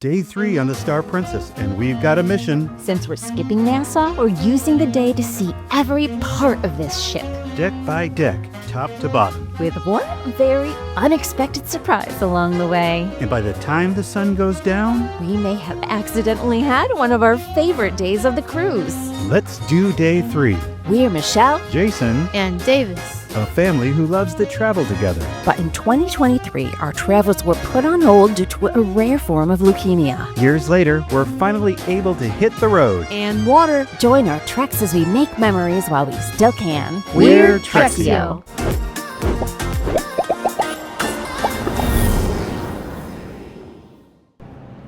Day 3 on the Star Princess, and we've got a mission. Since we're skipping Nassau, we're using the day to see every part of this ship. Deck by deck, top to bottom. With one very unexpected surprise along the way. And by the time the sun goes down, we may have accidentally had one of our favorite days of the cruise. Let's do Day 3. We're Michelle, Jason, and Davis, a family who loves to travel together. But in 2023, our travels were put on hold due to a rare form of leukemia. Years later, we're finally able to hit the road. and water. Join our treks as we make memories while we still can. We're Treksio.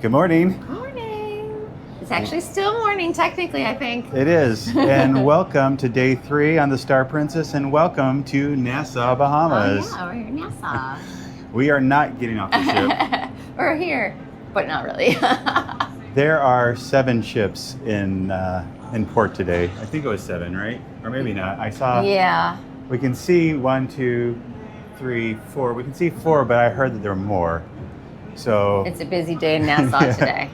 Good morning. Morning. It's actually still morning, technically, I think. It is. And welcome to Day 3 on the Star Princess, and welcome to Nassau, Bahamas. Oh, yeah, we're in Nassau. We are not getting off the ship. We're here, but not really. There are 7 ships in port today. I think it was 7, right? Or maybe not. I saw. Yeah. We can see 1, 2, 3, 4. We can see 4, but I heard that there were more. So It's a busy day in Nassau Yeah. today.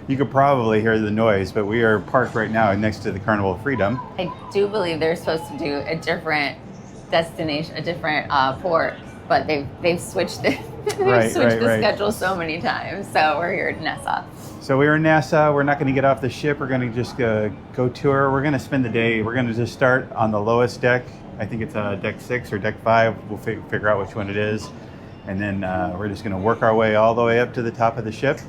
you could probably hear the noise, but we are parked right now next to the Carnival of Freedom. I do believe they're supposed to do a different destination, a different port, but they've switched the Right. schedule so many times. So we're here at Nassau. So we are in Nassau. We're not going to get off the ship. We're going to just go tour. We're going to spend the day. We're going to just start on the lowest deck. I think it's deck 6 or deck 5. We'll figure out which one it is. And then we're just going to work our way all the way up to the top of the ship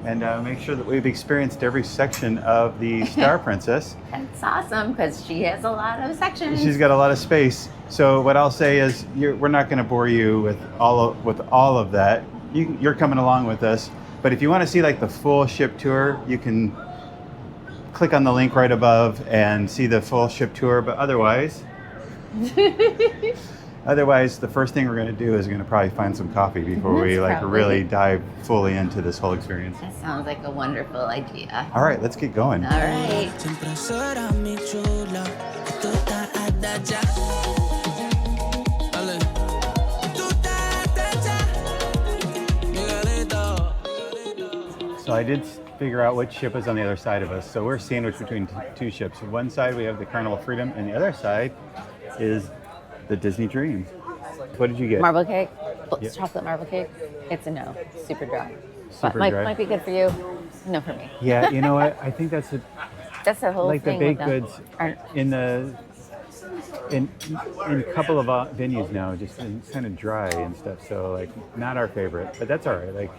and make sure that we've experienced every section of the Star Princess. That's awesome because she has a lot of sections. She's got a lot of space. So what I'll say is we're not going to bore you with all of that. You're coming along with us. But if you want to see like the full ship tour, you can click on the link right above and see the full ship tour. But otherwise, the first thing we're going to do is going to probably find some coffee before we really dive fully into this whole experience. That sounds like a wonderful idea. All right, let's get going. All right. So I did figure out which ship is on the other side of us. So we're sandwiched between 2 ships. One side we have the Carnival of Freedom, and the other side is the Disney Dream. What did you get? Marble cake? Yep. Chocolate marble cake? It's a no. Super dry. Super but dry. Might be good for you. No for me. Yeah, you know what? I think that's That's the whole like the thing. baked with them. goods Aren't- in a couple of venues now, just it's kind of dry and stuff. So like not our favorite, but that's all right. Like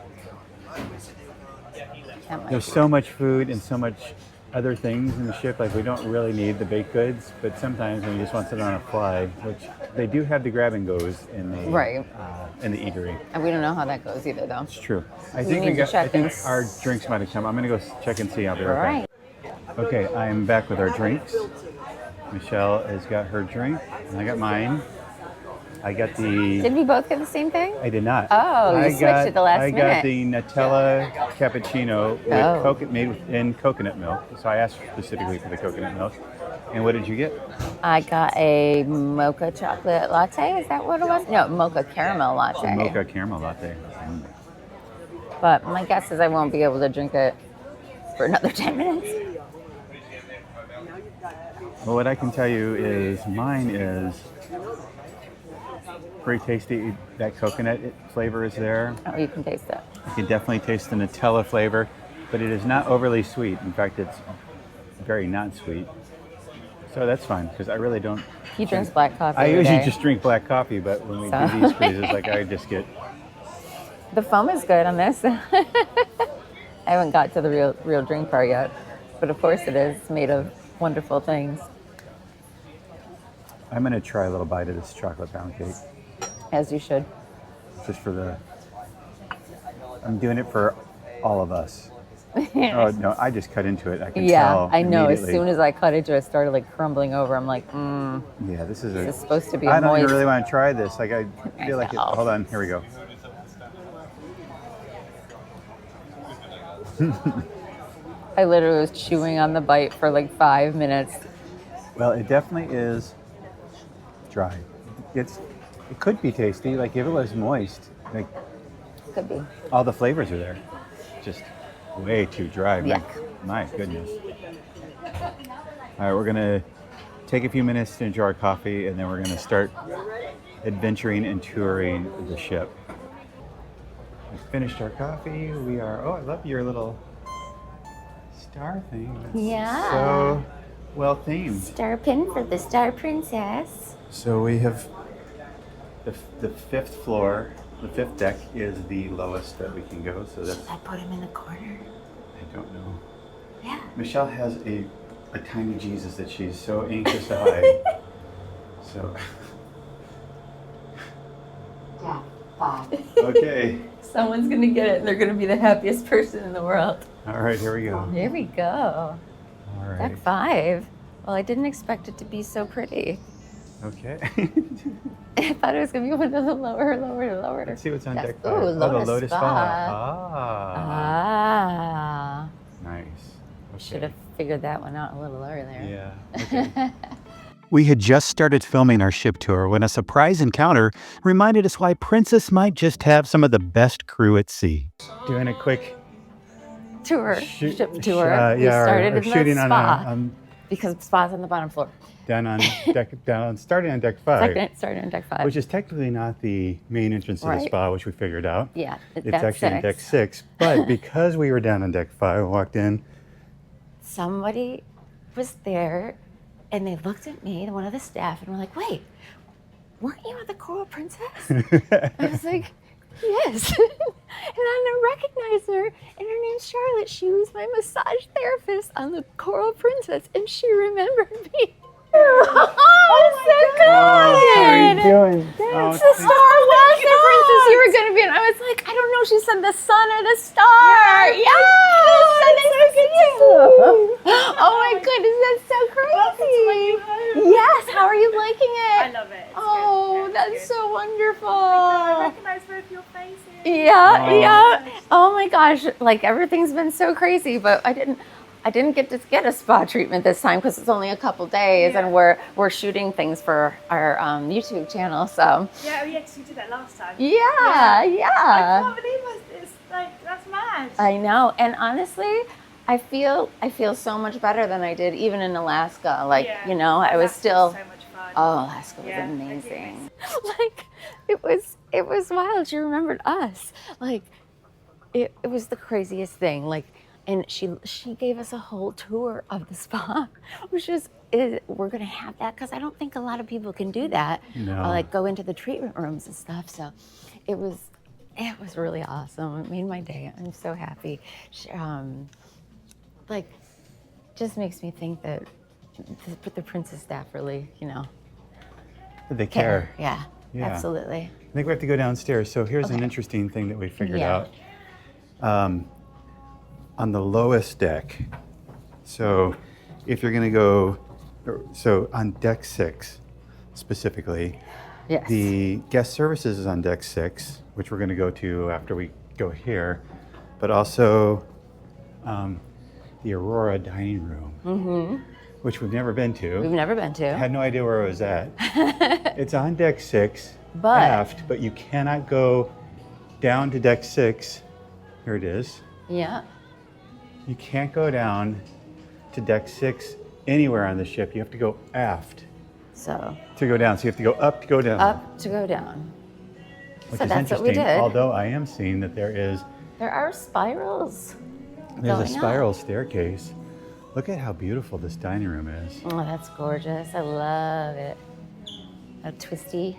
that might there's be. so much food and so much other things in the ship. Like we don't really need the baked goods, but sometimes when you just want to sit on a fly, which they do have the grab and goes in the in the eatery. And we don't know how that goes either, though. It's true. I We think need to check I think and our drinks might have come. I'm gonna go check and see. I'll be All right back. right. Okay, I'm back with our drinks. Michelle has got her drink, and I got mine. I got the. Did we both get the same thing? I did not. Oh, you switched at the last I got the Nutella cappuccino with made in coconut milk. So I asked specifically for the coconut milk. And what did you get? I got a mocha chocolate latte. Is that what it was? No, mocha caramel latte. Mocha caramel latte. But my guess is I won't be able to drink it for another 10 minutes. Well, what I can tell you is mine is pretty tasty. That coconut flavor is there. Oh, you can taste it. You can definitely taste the Nutella flavor, but it is not overly sweet. In fact, it's very not sweet. So that's fine, because I really don't. He drinks black coffee. I every usually day. just drink black coffee, but when we So. do these cruises, like I just get. The foam is good on this. I haven't got to the real drink part yet, but of course it is. It's made of wonderful things, I'm gonna try a little bite of this chocolate pound cake, as you should. just for the. I'm doing it for all of us. Oh no, I just cut into it. I can Yeah, tell. I know. As immediately. soon as I cut into it, it started like crumbling over. I'm like, Yeah, this is this is supposed to be a I don't moist. even really want to try this. Like I feel like it. know. Hold on, here we go. I literally was chewing on the bite for like 5 minutes. Well, it definitely is dry. It could be tasty. Like if it was moist, like Could be. all the flavors are there. Just way too dry. Yuck. My goodness. All right, we're gonna take a few minutes to enjoy our coffee, and then we're gonna start adventuring and touring the ship. We finished our coffee. We are. Oh, I love your little star thing. That's Yeah. so well themed. Star pin for the Star Princess. So we have the fifth floor. The fifth deck is the lowest that we can go. So that's. Should I put him in the corner? I don't know. Yeah. Michelle has a tiny Jesus that she's so anxious to hide. So. Yeah. 5. Okay. Someone's gonna get it, and they're gonna be the happiest person in the world. All right, here we go. Here we go. All right. Deck 5. Well, I didn't expect it to be so pretty. Okay. I thought it was gonna be one of the lower. Let's see what's on deck 5. Ooh, the Lotus Lotus Spa. Spa. Ah. Nice. Okay. Should have figured that one out a little earlier. Yeah. Okay. We had just started filming our ship tour when a surprise encounter reminded us why Princess might just have some of the best crew at sea. Doing a quick Ship tour. yeah, We started or in shooting the on spa a, because the spa's on the bottom floor. starting on deck 5, Started on deck 5. which is technically not the main entrance to the Right. spa, which we figured out. Yeah, It's that's actually on 6. deck 6, but because we were down on deck 5, walked in. Somebody was there, and they looked at me, one of the staff, and were like, "Wait, weren't you the Coral Princess?" I was like, "Yes." And I recognized her, and her name's Charlotte. She was my massage therapist on the Coral Princess, and she remembered me. Oh, so good! How are you doing? Oh, The star was the princess you were going to be, and I was like, I don't know. She said the sun or the star. Yeah, the sun is so good. Oh my goodness, that's so crazy. Yes, how are you liking it? I love it. It's Oh, good. that's It's good. so wonderful. I recognize both your faces. Yeah. Oh my gosh, like everything's been so crazy, but I didn't get to get a spa treatment this time because it's only a couple days, and we're shooting things for our YouTube channel. So Yeah, because you did that last time. yeah. I can't believe it's like, that's mad. I know, and honestly, I feel so much better than I did even in Alaska. Like Yeah. I was Alaska's still. so much fun. Oh, Alaska was Yeah, amazing. Like it was wild. She remembered us. Like it was the craziest thing. Like, and she gave us a whole tour of the spa, which we're gonna have that because I don't think a lot of people can do that. No. Like go into the treatment rooms and stuff. So it was really awesome. It made my day. I'm so happy. Like just makes me think that the princess staff really, They care. Yeah, Yeah. absolutely. I think we have to go downstairs. So here's an Okay. interesting thing that we figured Yeah. out. On the lowest deck, so if you're going to go, so on deck 6 specifically, Yes. the guest services is on deck 6, which we're going to go to after we go here, but also the Aurora dining room, which we've never been to. We've never been to. Had no idea where it was at. It's on deck 6, But- aft, but you cannot go down to deck 6. Here it is. Yeah. You can't go down to deck 6 anywhere on the ship. You have to go aft So to go down. So you have to go up to go down. up to go down. Which So is that's what we interesting. did. Although I am seeing that there's There are spirals. a going spiral staircase. Look at how beautiful this dining room is. Oh, that's gorgeous. I love it. A twisty,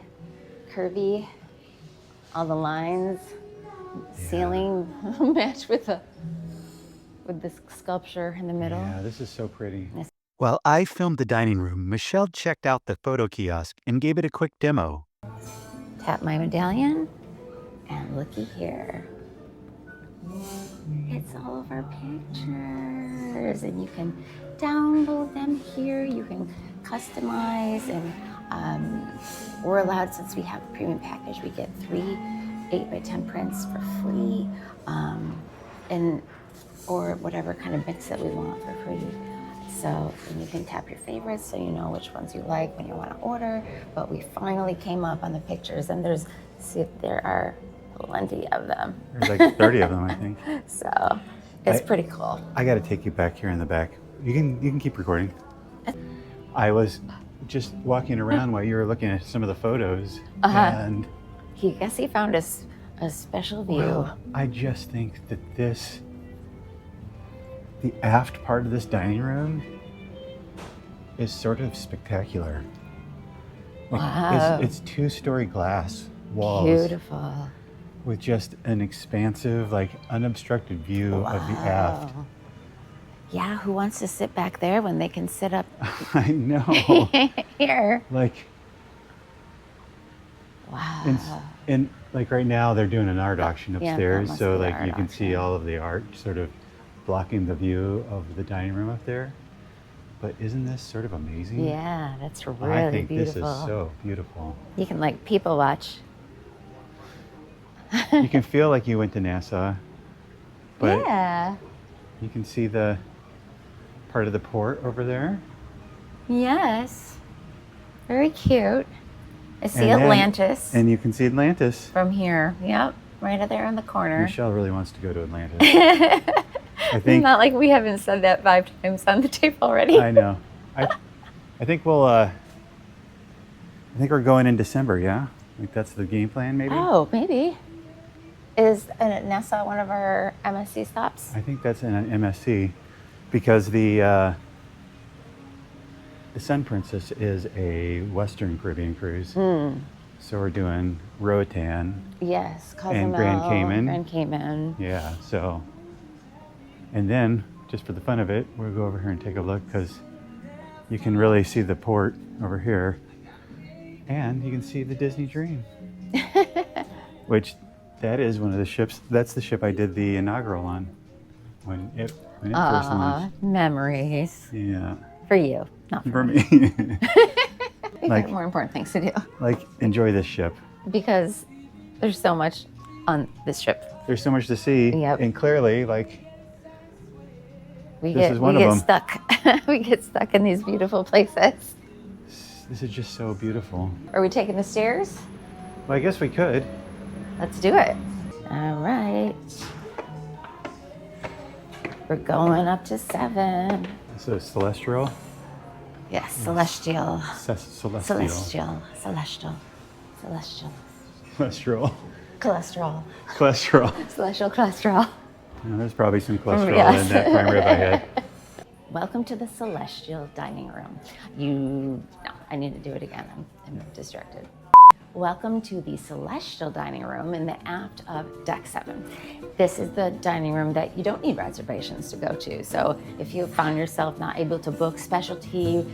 curvy, all the lines, ceiling match with this sculpture in the middle. Yeah, this is so pretty. Yes. While I filmed the dining room, Michelle checked out the photo kiosk and gave it a quick demo. Tap my medallion, and looky here. It's all of our pictures, and you can download them here. You can customize, and we're allowed, since we have the premium package, we get 3 8x10 prints for free, or whatever kind of mix that we want for free. So and you can tap your favorites so you know which ones you like when you want to order. But we finally came up on the pictures, and there are plenty of them. There's like 30 of them, I think. So It's pretty cool. I got to take you back here in the back. You can keep recording. I was just walking around while you were looking at some of the photos, and He found us a special view. well, I just think that the aft part of this dining room is sort of spectacular. Like, Wow. it's 2-story glass walls Beautiful. with just an expansive, like unobstructed view of the aft. Yeah, who wants to sit back there when they can sit up I know. here? Like, Wow. and like right now they're doing an art auction Yeah, that upstairs, must so be like art you can see auction. all of the art sort of blocking the view of the dining room up there. But isn't this sort of amazing? Yeah, that's really I think beautiful. this is so beautiful. You can like people watch. You can feel like you went to Nassau, but Yeah. you can see the part of the port over there. Yes. Very cute. I see And then- Atlantis And you can see Atlantis. from here. Yep, right up there in the corner. Michelle really wants to go to Atlantis. I think. Not like we haven't said that 5 times on the tape already. I know. I think we'll. I think we're going in December. Yeah, like that's the game plan, maybe. Oh, maybe. Is Nassau one of our MSC stops? I think that's in an MSC, because the Sun Princess is a Western Caribbean cruise. Hmm. So we're doing Roatan. Yes, Cozumel, And Grand Cayman. Grand Cayman. Yeah. So. And then, just for the fun of it, we'll go over here and take a look, because you can really see the port over here, and you can see the Disney Dream, which that is one of the ships. That's the ship I did the inaugural on when it first launched. Memories Yeah, for you, not for for me. me. We've like- got more important things to do Like, enjoy this ship. because there's so much on this trip. There's so much to see, Yep. and clearly, like, We This get is one we of get them. stuck. We get stuck in these beautiful places. this is just so beautiful. Are we taking the stairs? Well, I guess we could. Let's do it. All right. We're going up to 7. So celestial, Yes, celestial. celestial, Celestial. Celestial. cholesterol, Cholesterol. cholesterol. Celestial cholesterol. Yeah, there's probably some cholesterol Yes. in that prime rib I had. Welcome to the celestial dining room. No, I need to do it again. I'm distracted. Welcome to the celestial dining room in the aft of Deck 7. This is the dining room that you don't need reservations to go to. So if you found yourself not able to book specialty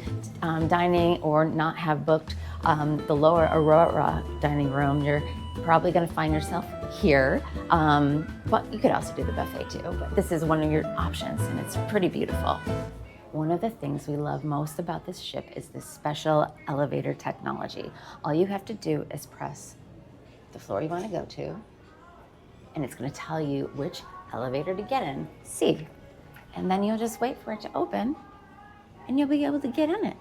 dining or not have booked the lower Aurora dining room, you're probably going to find yourself here. But you could also do the buffet too. But this is one of your options, and it's pretty beautiful. One of the things we love most about this ship is this special elevator technology. All you have to do is press the floor you want to go to, and it's going to tell you which elevator to get in, C. And then you'll just wait for it to open, and you'll be able to get in it.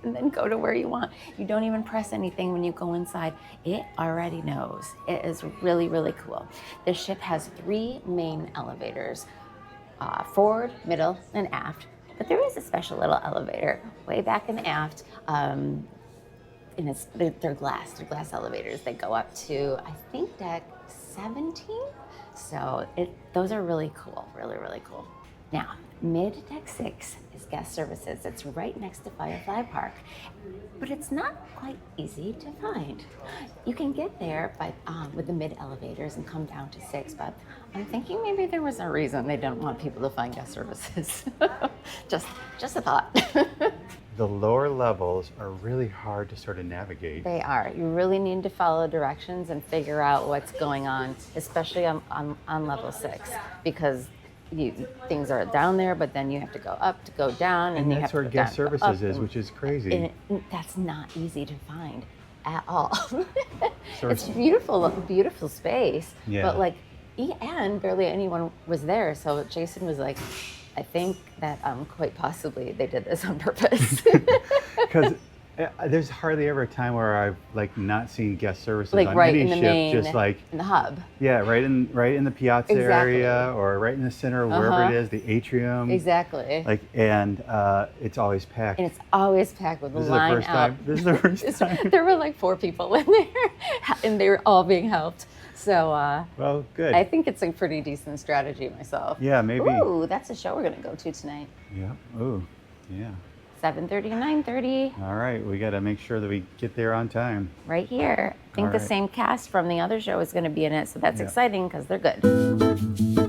And then go to where you want. You don't even press anything when you go inside. It already knows. It is really, really cool. This ship has 3 main elevators. Forward, middle, and aft. But there is a special little elevator way back in the aft. And they're glass elevators. They go up to, I think, deck 17. So those are really cool, really, really cool. Now, mid deck 6 is guest services. It's right next to Firefly Park, but it's not quite easy to find. You can get there by with the mid elevators and come down to 6, but I'm thinking maybe there was a reason they don't want people to find guest services. just a thought. The lower levels are really hard to sort of navigate. They are. You really need to follow directions and figure out what's going on, especially on level 6, because things are down there, but then you have to go up to go down, and you have that's to where go guest down, go services up, is, which is crazy. and that's not easy to find at all. So It's beautiful, beautiful space, Yeah. but like, and barely anyone was there. So Jason was like, I think that quite possibly they did this on purpose. Because There's hardly ever a time where I've like not seen guest services Like on right any in the ship, main, just like in the hub. yeah, right in the piazza Exactly. area or right in the center, wherever it is, the atrium. Exactly. Like and it's always packed. And it's always packed with the This is the line first out. time. This is the first time. There were like 4 people in there, and they were all being helped. So Well, good. I think it's a pretty decent strategy myself. Yeah, maybe. Ooh, that's a show we're gonna go to tonight. Yeah. Ooh. Yeah. 7:30 to 9:30, All right. We got to make sure that we get there on time. right here. I think All the right. same cast from the other show is gonna be in it, so that's Yeah. exciting because they're good.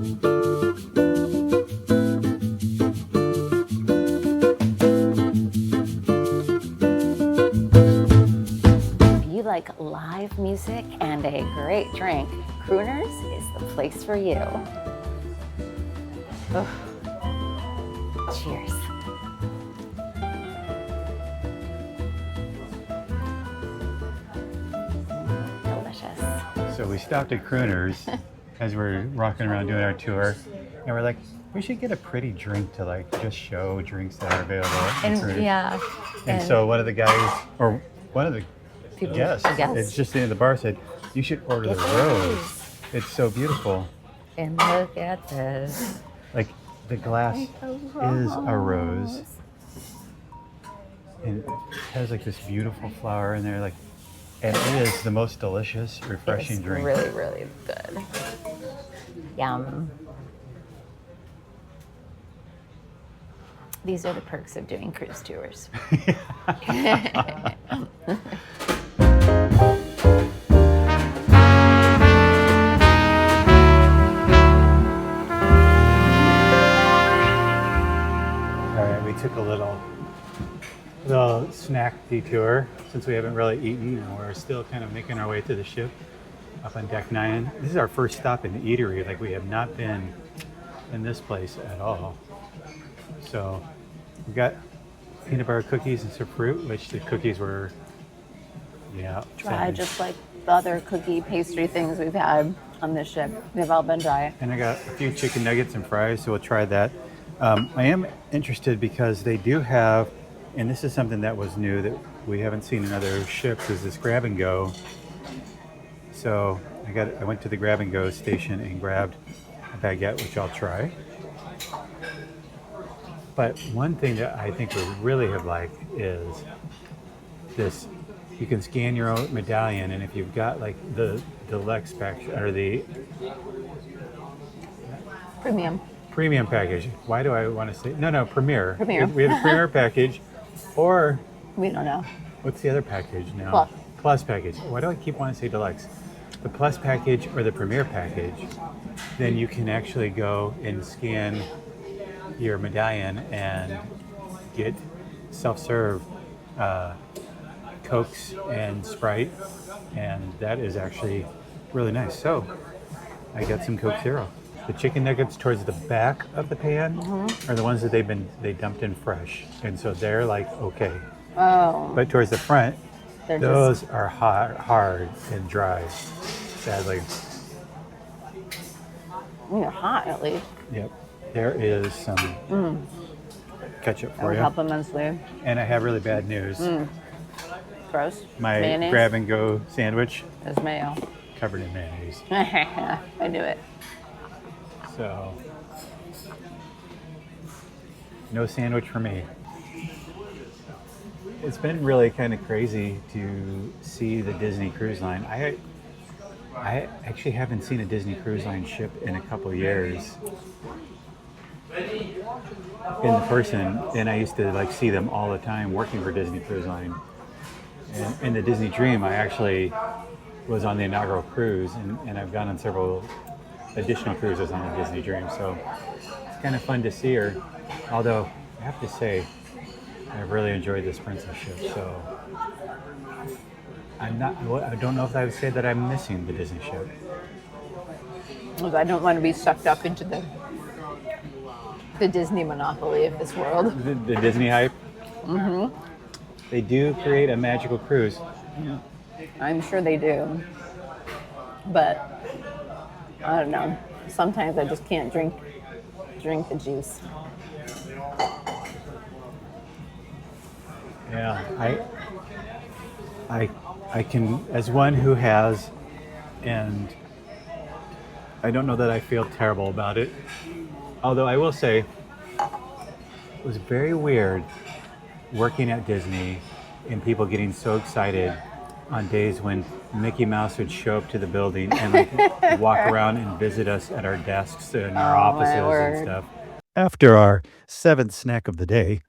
If you like live music and a great drink, Crooners is the place for you. Ugh. Cheers. Delicious. So we stopped at Crooners as we're rocking around doing our tour, and we're like, we should get a pretty drink to like just show drinks that are available at And Crooners. yeah. And so one of the guys, or one of the People- guests, I guess. it's just in the bar said, you should order the Yes, rose. It's so beautiful. And look at this. Like the glass is a rose. And it has like this beautiful flower in there, like, and it is the most delicious, refreshing It's drink. really, really good. Yum. These are the perks of doing cruise tours. All right, we took a little snack detour since we haven't really eaten, and we're still kind of making our way to the ship up on deck 9. This is our first stop in the eatery. Like we have not been in this place at all. So we got peanut butter cookies and some fruit, which the cookies were, yeah, Dry, salmon. just like the other cookie pastry things we've had on this ship. They've all been dry. And I got a few chicken nuggets and fries, so we'll try that. I am interested because they do have, and this is something that was new that we haven't seen in other ships, is this grab and go. So I went to the grab and go station and grabbed a baguette, which I'll try. But one thing that I think we really have liked is this. You can scan your own medallion, and if you've got like the deluxe package or the Premium. package. Why do I want to say no? Premier. Premier. We have the premier package, or We don't know. what's the other package now? Plus. Plus package. Why do I keep wanting to say deluxe? The plus package or the premier package. Then you can actually go and scan your medallion and get self-serve Cokes and Sprite, and that is actually really nice. So I got some Coke Zero. The chicken nuggets towards the back of the pan are the ones that they dumped in fresh, and so they're like okay. Oh, But towards the front, they're those are hard and dry. Sadly, they're hot at least. yep. There is some ketchup That for would you, help immensely. and I have really bad news. Gross. My Mayonnaise. grab and go sandwich There's mayo. covered in mayonnaise. I knew it. So, no sandwich for me. It's been really kind of crazy to see the Disney Cruise Line. I actually haven't seen a Disney Cruise Line ship in a couple of years in person, and I used to like see them all the time working for Disney Cruise Line. And in the Disney Dream, I actually was on the inaugural cruise, and I've gone on several additional cruises on the Disney Dream, so it's kind of fun to see her. Although I have to say, I've really enjoyed this princess ship, so I don't know if I would say that I'm missing the Disney ship. I don't want to be sucked up into the Disney monopoly of this world. The Disney hype. They do create a magical cruise. I'm sure they do. But I don't know. Sometimes I just can't drink the juice. Yeah, I can, as one who has, and I don't know that I feel terrible about it. Although I will say, it was very weird working at Disney and people getting so excited on days when Mickey Mouse would show up to the building and like walk around and visit us at our desks and our offices and stuff. After our 7th snack of the day,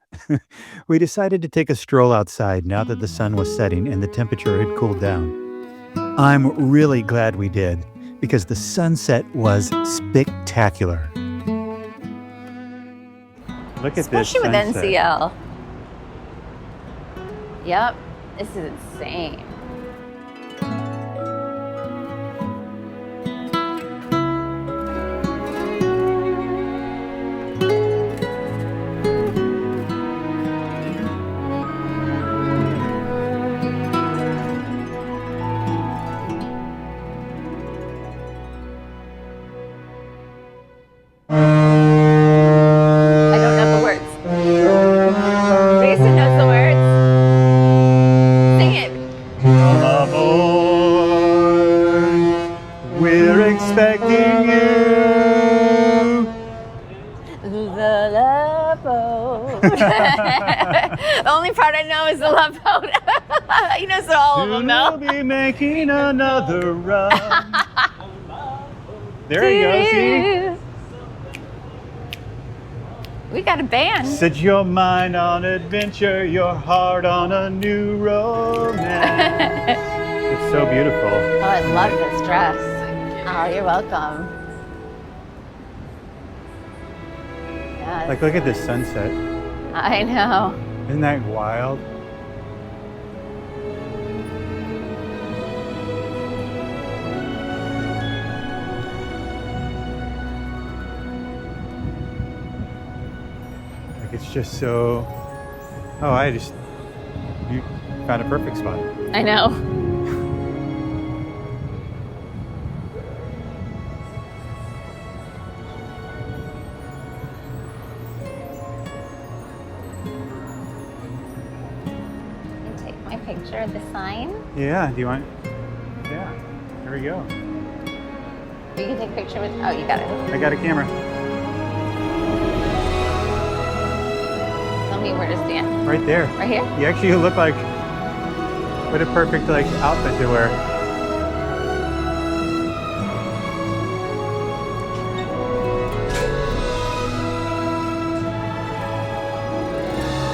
we decided to take a stroll outside now that the sun was setting and the temperature had cooled down. I'm really glad we did because the sunset was spectacular. Look at this Especially with sunset. NCL. Yep, this is insane. I don't know the words. Jason knows the words. Sing it. Come aboard. We're expecting you. The love boat. The only part I know is the love boat. He knows all of them Soon though. we'll be making another run. There you go, see? We got a band. Set your mind on adventure, your heart on a new romance. It's so beautiful. Oh, I love this dress. Oh, you're welcome. Yes. Like, look at this sunset. I know. Isn't that wild? Like, it's just so... Oh, you found a perfect spot. I know. Take my picture of the sign. Yeah, do you want... Yeah, here we go. You can take a picture with... Oh, you got it. I got a camera. Tell me where to stand. Right there. Right here? You actually look like... What a perfect, like, outfit to wear.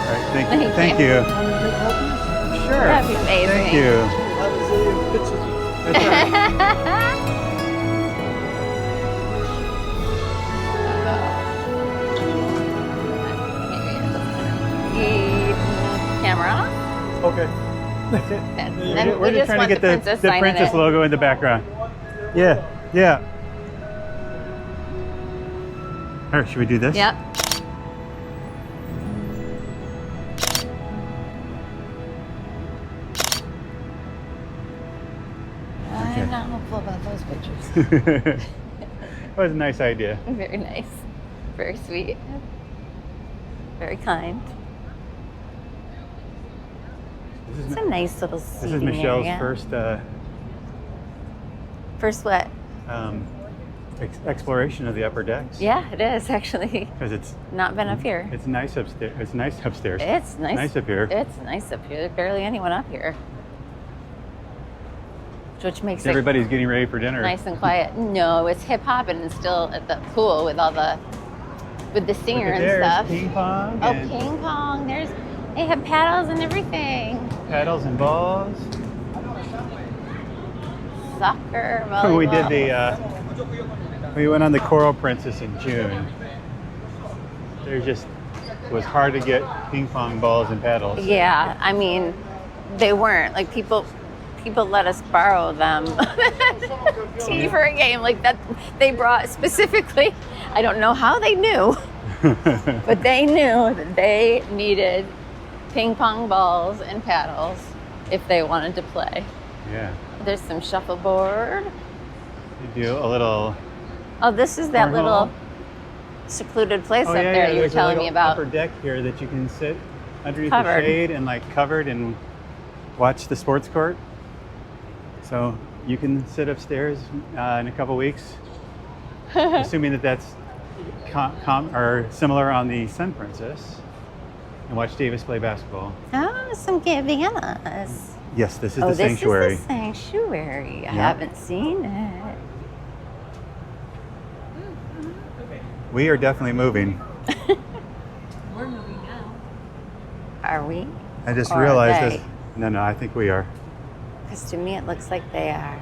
All right, thank you. Sure. That'd be amazing. Thank you. That's right. Camera. Okay. That's it. And then We're we just trying to get the sign in princess it. logo in the background. Yeah, yeah. All right, should we do this? Yep. Okay. I'm not hopeful about those pictures. That was a nice idea. Very nice. Very sweet. Very kind. It's a nice little This seating is Michelle's area. First what? Exploration of the upper decks. Yeah, it is actually. Because it's Not been up here. It's nice upstairs. It's nice upstairs. It's nice. Nice up here. It's nice up here. There's barely anyone up here. Which makes it Everybody's getting ready for dinner. nice and quiet. No, it's hip hop and still at the pool with the singer and There's stuff. ping pong. Oh, and ping pong. They have paddles and everything. paddles and balls. Soccer, volleyball. We did we went on the Coral Princess in June. It was hard to get ping pong balls and paddles. Yeah, I mean, they weren't like people let us borrow them for a game like that. They brought specifically. I don't know how they knew, but they knew that they needed ping pong balls and paddles if they wanted to play. Yeah. There's some shuffleboard. You do a little. Oh, this is that cornhole. little secluded place up there you were there's a telling me little about. upper deck here that you can sit underneath Covered. the shade and like covered and watch the sports court. So you can sit upstairs in a couple weeks, assuming that that's or similar on the Sun Princess, and watch Davis play basketball. Oh, some cabanas. Yes, this is the sanctuary. This is the sanctuary. I Yeah. haven't seen it. We are definitely moving. We're moving now. Are we? I just Or are realized they? this. No, I think we are. Because to me it looks like they are.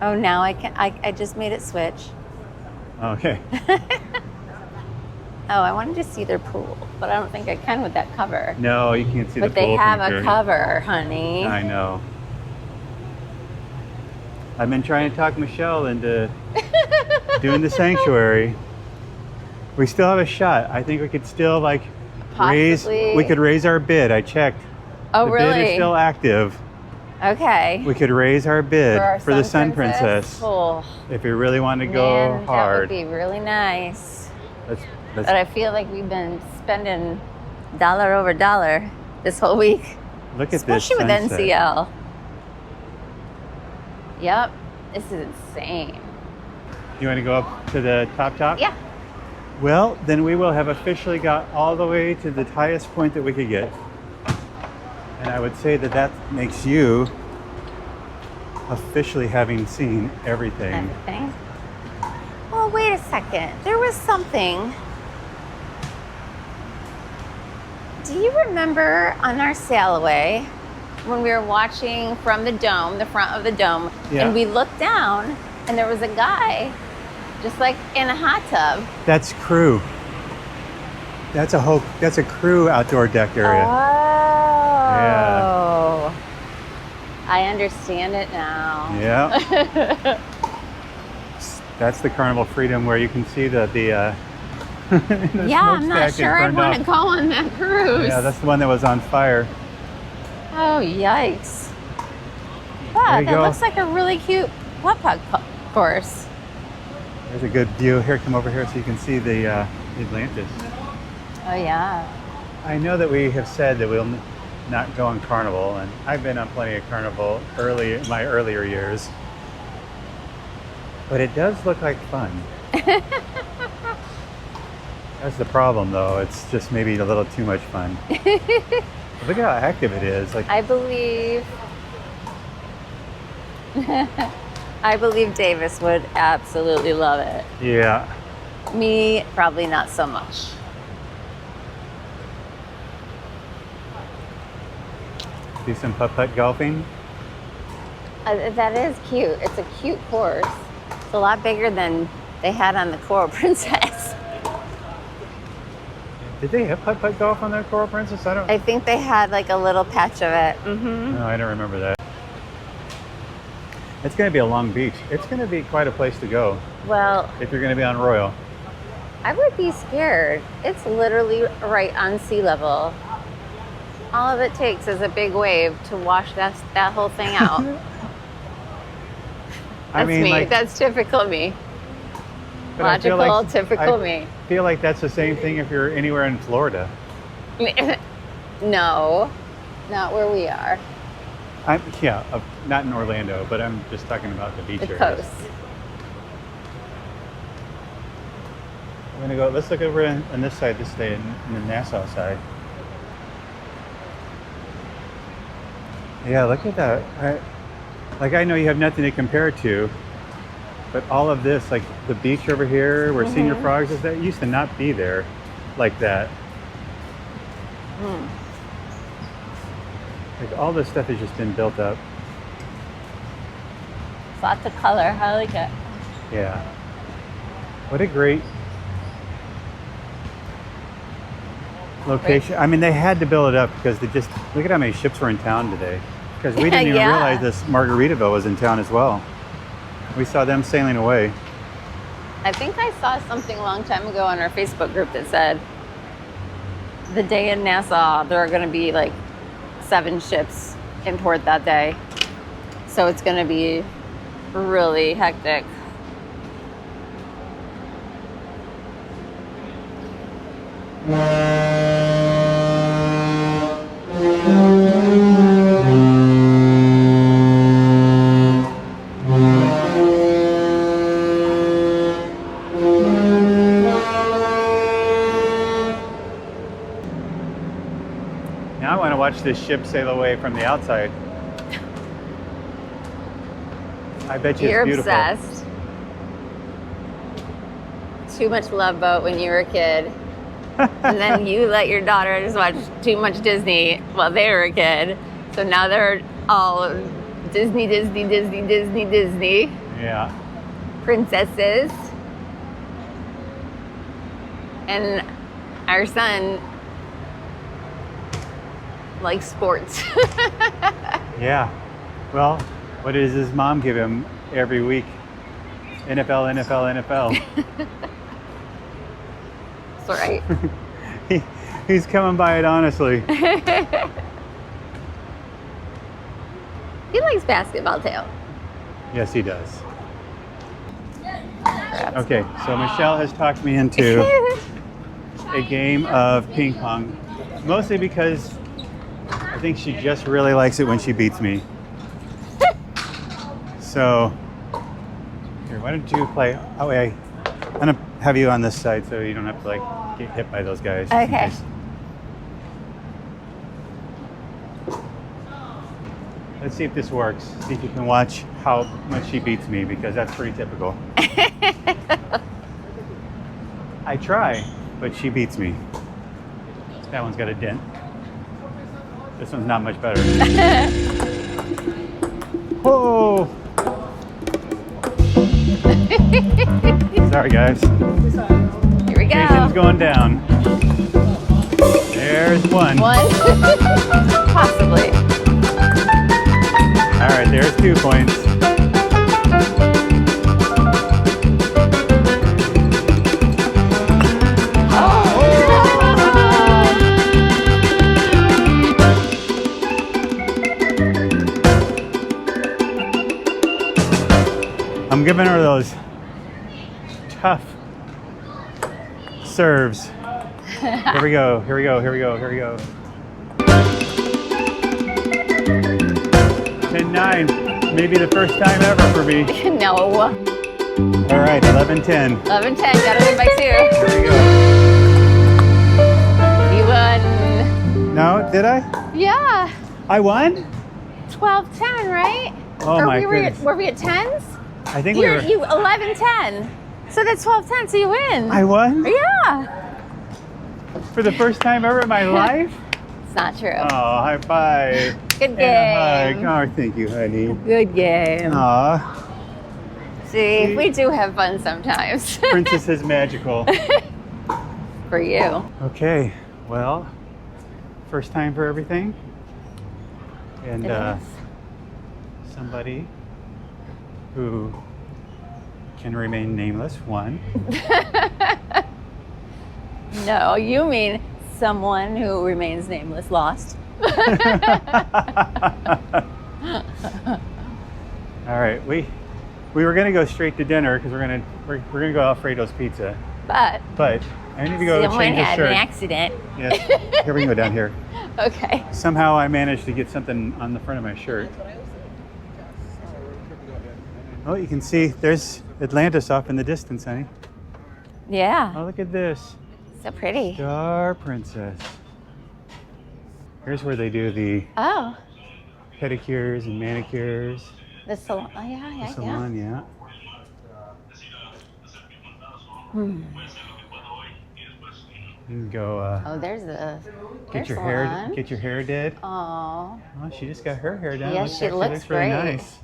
Oh, now I can. I just made it switch. Okay. Oh, I wanted to see their pool, but I don't think I can with that cover. No, you can't see But the they pool have from a here. cover, honey. I know. I've been trying to talk Michelle into doing the sanctuary. We still have a shot. I think we could still Possibly. we could raise our bid. I checked. Oh, the really? bid is still active. Okay. We could raise our bid For our for the Sun Princess Oh, if we really want to man, go that would hard. be really nice. Let's But I feel like we've been spending dollar over dollar this whole week, look at especially this with sunset. NCL. Yep, this is insane. You want to go up to the top? Yeah. Well, then we will have officially got all the way to the highest point that we could get. And I would say that that makes you officially having seen everything. Everything. Well, wait a second. There was something. Do you remember on our sailaway when we were watching from the dome, the front of the dome, Yeah. and we looked down and there was a guy just like in a hot tub? That's crew. That's a crew outdoor deck area. Oh. I understand it now. Yeah. That's the Carnival Freedom where you can see the Yeah, I'm not smokestack is sure I'd burned want to off. go on that cruise. Yeah, that's the one that was on fire. Oh, yikes. There Wow, you that go. looks like a really cute putt-putt course. There's a good view here. Come over here so you can see the Atlantis. Oh, yeah. I know that we have said that we'll not go on Carnival, and I've been on plenty of Carnival in my earlier years. But it does look like fun. That's the problem, though. It's just maybe a little too much fun. Look at how active it is. Like, I believe Davis would absolutely love it. yeah. Me, probably not so much. Do some putt-putt golfing. That is cute. It's a cute course. It's a lot bigger than they had on the Coral Princess. Did they have putt-putt golf on their Coral Princess? I think they had like a little patch of it. Mm-hmm. No, I don't remember that. It's going to be a long beach. It's going to be quite a place to go Well, if you're going to be on Royal. I would be scared. It's literally right on sea level. All of it takes is a big wave to wash that whole thing out. That's me. That's typical me. but I feel Logical, like- typical I me. feel like that's the same thing if you're anywhere in Florida. No, not where we are. Not in Orlando, but I'm just talking about the beach The areas. coast. I'm gonna go. Let's look over on this side. This day in the Nassau side. Yeah, look at that. I know you have nothing to compare it to, but all of this, like the beach over here where Senior Frogs is, that used to not be there like that. Like all this stuff has just been built up. Lots of color. I like it. Yeah. What a great location. I mean, they had to build it up because they just, look at how many ships were in town today. Because we didn't even Yeah. realize this Margaritaville was in town as well. We saw them sailing away. I think I saw something a long time ago on our Facebook group that said the day in Nassau, there are going to be like 7 ships in port that day. So it's going to be really hectic. watch this ship sail away from the outside. I bet you You're it's beautiful. obsessed. Too much Love Boat when you were a kid. And then you let your daughter just watch too much Disney while they were a kid. So now they're all Disney. Yeah. Princesses. And our son likes sports. Yeah. Well, what does his mom give him every week? NFL, NFL, NFL. That's all right. He's coming by it honestly. He likes basketball too. Yes, he does. Okay, so Michelle has talked me into a game of ping pong, mostly because I think she just really likes it when she beats me. So, here, why don't you play? Oh, wait, I'm gonna have you on this side so you don't have to like get hit by those guys. just in Okay. case. Let's see if this works. See if you can watch how much she beats me, because that's pretty typical. I try, but she beats me. That one's got a dent. This one's not much better. Whoa! Sorry, guys. Here we Jason's go. going down. There's one. One? Possibly. All right, there's 2 points. I'm giving her those tough serves. Here we go, here we go, here we go, here we go. 10-9, maybe the first time ever for me. No. All right, 11-10. 11-10. Gotta win by 2. Here we go. You won. No, did I? Yeah. I won? 12-10, right? Oh Or my we were goodness. Were we at 10s? I think we were. You 11-10. So that's 12-10, so you win. I won? Yeah. For the first time ever in my life? It's not true. Oh, high five. Good And a game. hug. Oh, thank you, honey. Good game. Aw, See, we do have fun sometimes. Princess is magical. For you. Okay, well, first time for everything. And It is. somebody who can remain nameless won. No, you mean someone who remains nameless lost. All right, we were gonna go straight to dinner because we're gonna go Alfredo's Pizza, But but I need to go someone change the had shirt. an accident. Yes, here we can go down here. Okay. Somehow I managed to get something on the front of my shirt. Oh, you can see there's Atlantis off in the distance, honey. Yeah. Oh, look at this. So pretty. Star Princess. Here's where they do the Oh. pedicures and manicures. The salon. Oh, yeah, The yeah, salon, yeah. Hmm. You can go Oh, there's the get your salon. hair did. Oh, Oh, she just got her hair done. Yeah, Looks- she actually looks really great. nice.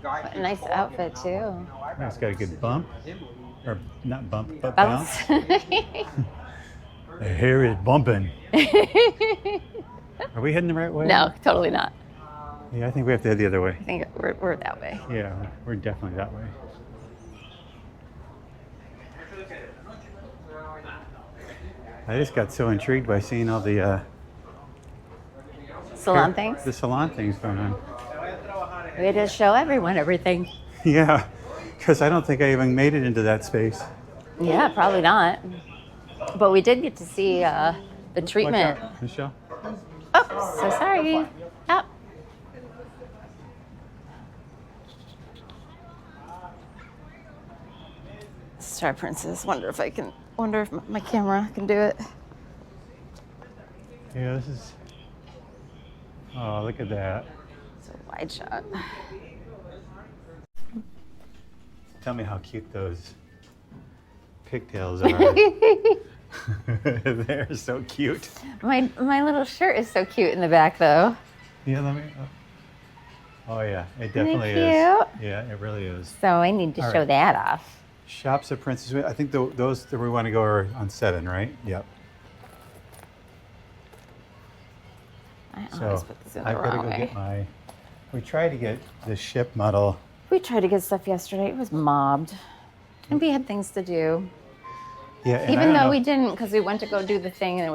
what a nice outfit too. Oh, it's got a good bump, or not bump, but Bounce. bounce. The hair is bumping. Are we heading the right way? No, totally not. Yeah, I think we have to head the other way. I think we're that way. Yeah, we're definitely that way. I just got so intrigued by seeing all the Salon things. the salon things going on. We had to show everyone everything. Yeah, because I don't think I even made it into that space. Yeah, probably not. But we did get to see the Watch treatment. out, Michelle. Oh, so sorry. Oh. Star Princess. Wonder if my camera can do it. Yeah, this is Oh, look at that. It's a wide shot. Tell me how cute those pigtails are. They're so cute. My little shirt is so cute in the back, though. Yeah, let me. Oh, yeah, it definitely Isn't is. it cute? Yeah, it really is. So I need to All show right. that off. Shops of Princess. I think those that we want to go are on 7, right? Yep. I So always put this in the I've got to wrong go way. get my. We tried to get the ship model. We tried to get stuff yesterday. It was mobbed. And we had things to do. Yeah, and I Even don't though know- we didn't, because we went to go do the thing and there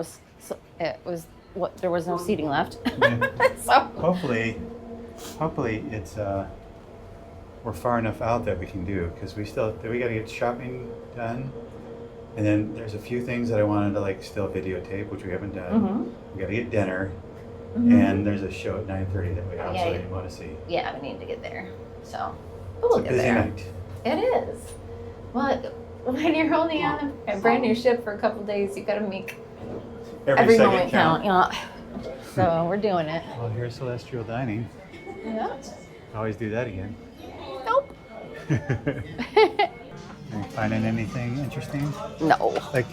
was no seating left. So Hopefully it's we're far enough out that we can do, because we got to get shopping done, and then there's a few things that I wanted to like still videotape, which we haven't done. We got to get dinner, and there's a show at 9:30 that we absolutely want to see. yeah, we need to get there. So but we'll It's a get busy there. night. It is. Well, when you're only on a brand new ship for a couple days, you got to make every second moment count. You know? So we're doing it. Well, here's Celestial Dining. Yeah. Always do that again. Nope. Are you finding anything interesting? No. Like,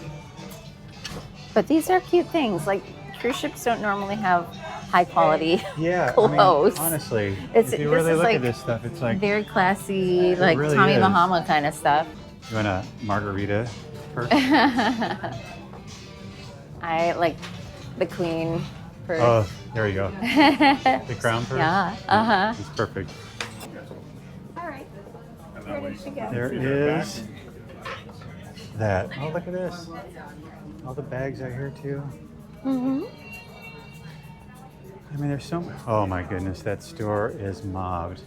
But these are cute things. Like cruise ships don't normally have high quality yeah, clothes. I mean, honestly, It's- if you this really is look like at this stuff, it's like, very classy, like really Tommy is. Bahama kind of stuff. you want a margarita first? I like the queen purse. Oh, there you go. The crown purse? Yeah. Uh-huh. It's perfect. All right. Ready to go. There is that. Oh, look at this. All the bags out here, too. Mm-hmm. I mean, there's so much. Oh, my goodness. That store is mobbed.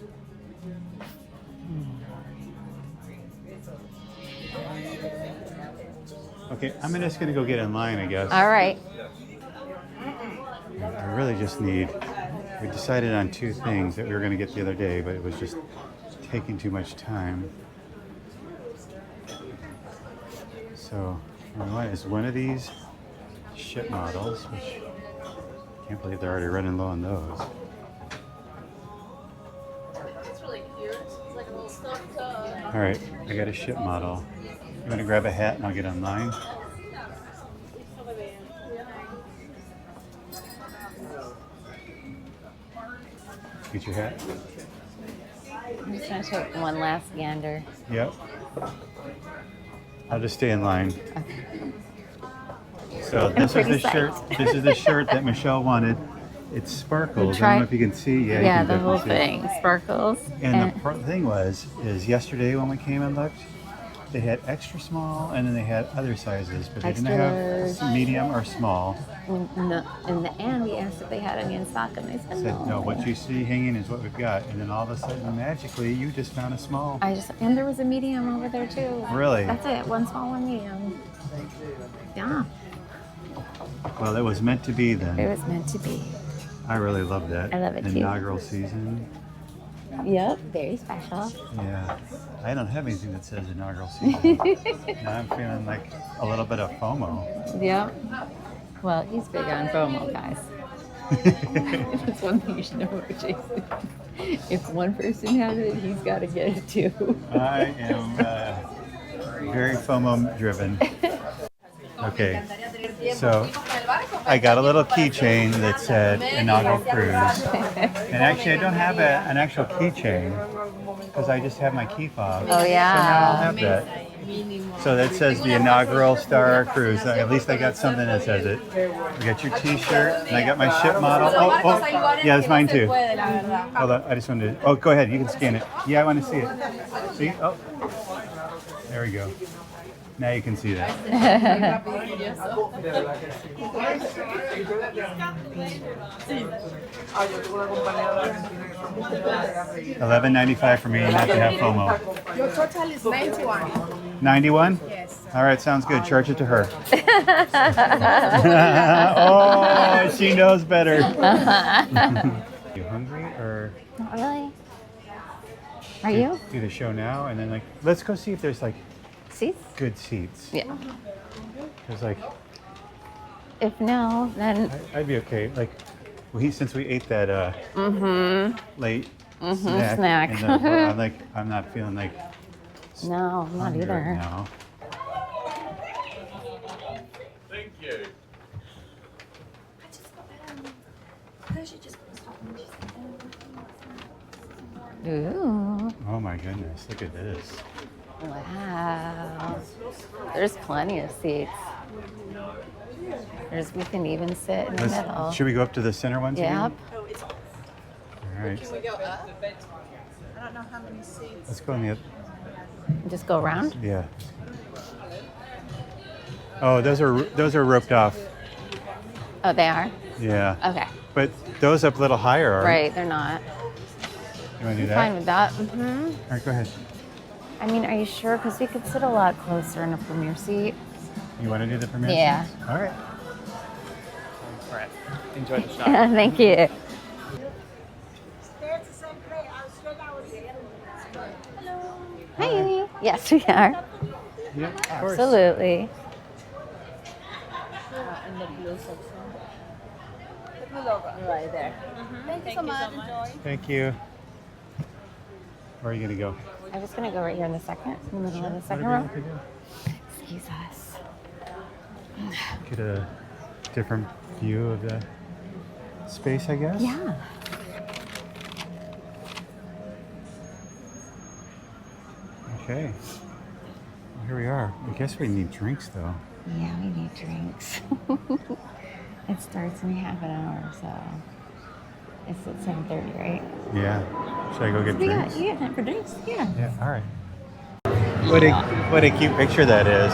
Okay, I'm just going to go get in line, I guess. All right. I really just need. We decided on 2 things that we were going to get the other day, but it was just taking too much time. So, what is one of these ship models, which I can't believe they're already running low on those. It's really cute. It's like a little stuffed All right, I got a ship model. You want to grab a hat and I'll get online? Get your hat? I'm just gonna take one last gander. Yep. I'll just stay in line. So this is pretty the sight. shirt. This is the shirt that Michelle wanted. It sparkles. I don't know if you can see. Yeah, you Yeah, can the whole definitely see. thing sparkles. And the thing is yesterday when we came and looked, they had extra small and then they had other sizes, but they didn't have Extras. medium or small. In the end, we asked if they had any in stock, and they said Said no, what you see hanging is what we've got. And then all of a sudden, magically, you just found a small. And there was a medium over there too. Really? That's it. One small, one medium. Yeah, Well, it was meant to be then. it was meant to be. I really love that. I love it too. Inaugural season. Yep, very special. Yeah. I don't have anything that says inaugural season. Now I'm feeling like a little bit of FOMO. Yep. Well, he's big on FOMO, guys. That's one thing you should know about Jason. If one person has it, he's got to get it too. I am very FOMO driven. Okay, so I got a little keychain that said inaugural cruise. And actually, I don't have an actual keychain because I just have my key fob. Oh, yeah. So now I'll have that. So that says the inaugural Star Cruise. At least I got something that says it. I got your T-shirt, and I got my ship model. Oh, yeah, that's mine too. Hold on, I just wanted to. Oh, go ahead, you can scan it. Yeah, I want to see it. See? Oh, there we go. Now you can see that. 11.95 for me not to have FOMO. Your total is 91. 91? Yes. All right, sounds good. Charge it to her. Oh, she knows better. You hungry or Not really. Are you? do the show now and then like let's go see if there's like Seats? good seats. Yeah. Cause like If no, then I'd be okay. Like since we ate that late snack. I'm not feeling like No, I'm not hungry either. right now. Ooh, Oh my goodness, look at this. wow. There's plenty of seats. We can even sit in the middle. Should we go up to the center ones Yep. again? All right. Can we go up? I don't know how many seats. Let's go in the other. Just go around. Yeah. Oh, those are roped off. Oh, they are? Yeah. Okay. But those up a little higher are. Right, they're not. You want to do I'm fine that? with that. Mm-hmm. All right, go ahead. I mean, are you sure? Because we could sit a lot closer in a premier seat. You want to do the premiere? Yeah. seats? All right. All right. Enjoy the shot. Thank you. Stay at the same place. I'll straight out with you. Hello. Hi. Yes, we are. Yeah, of course. Absolutely. In the blue section. The blue logo. Right there. Thank you so much. Enjoy. Thank you. Where are you going to go? I'm just going to go right here in the second, in the middle of the second Whatever row. you like to do. Excuse us. Get a different view of the space, I guess. Yeah. Okay. Well, here we are. I guess we need drinks, though. Yeah, we need drinks. It starts in half an hour, so it's at 7:30, right? Yeah. Should I go get drinks? Yeah, time for drinks. Yeah. Yeah, all right. What a cute picture that is.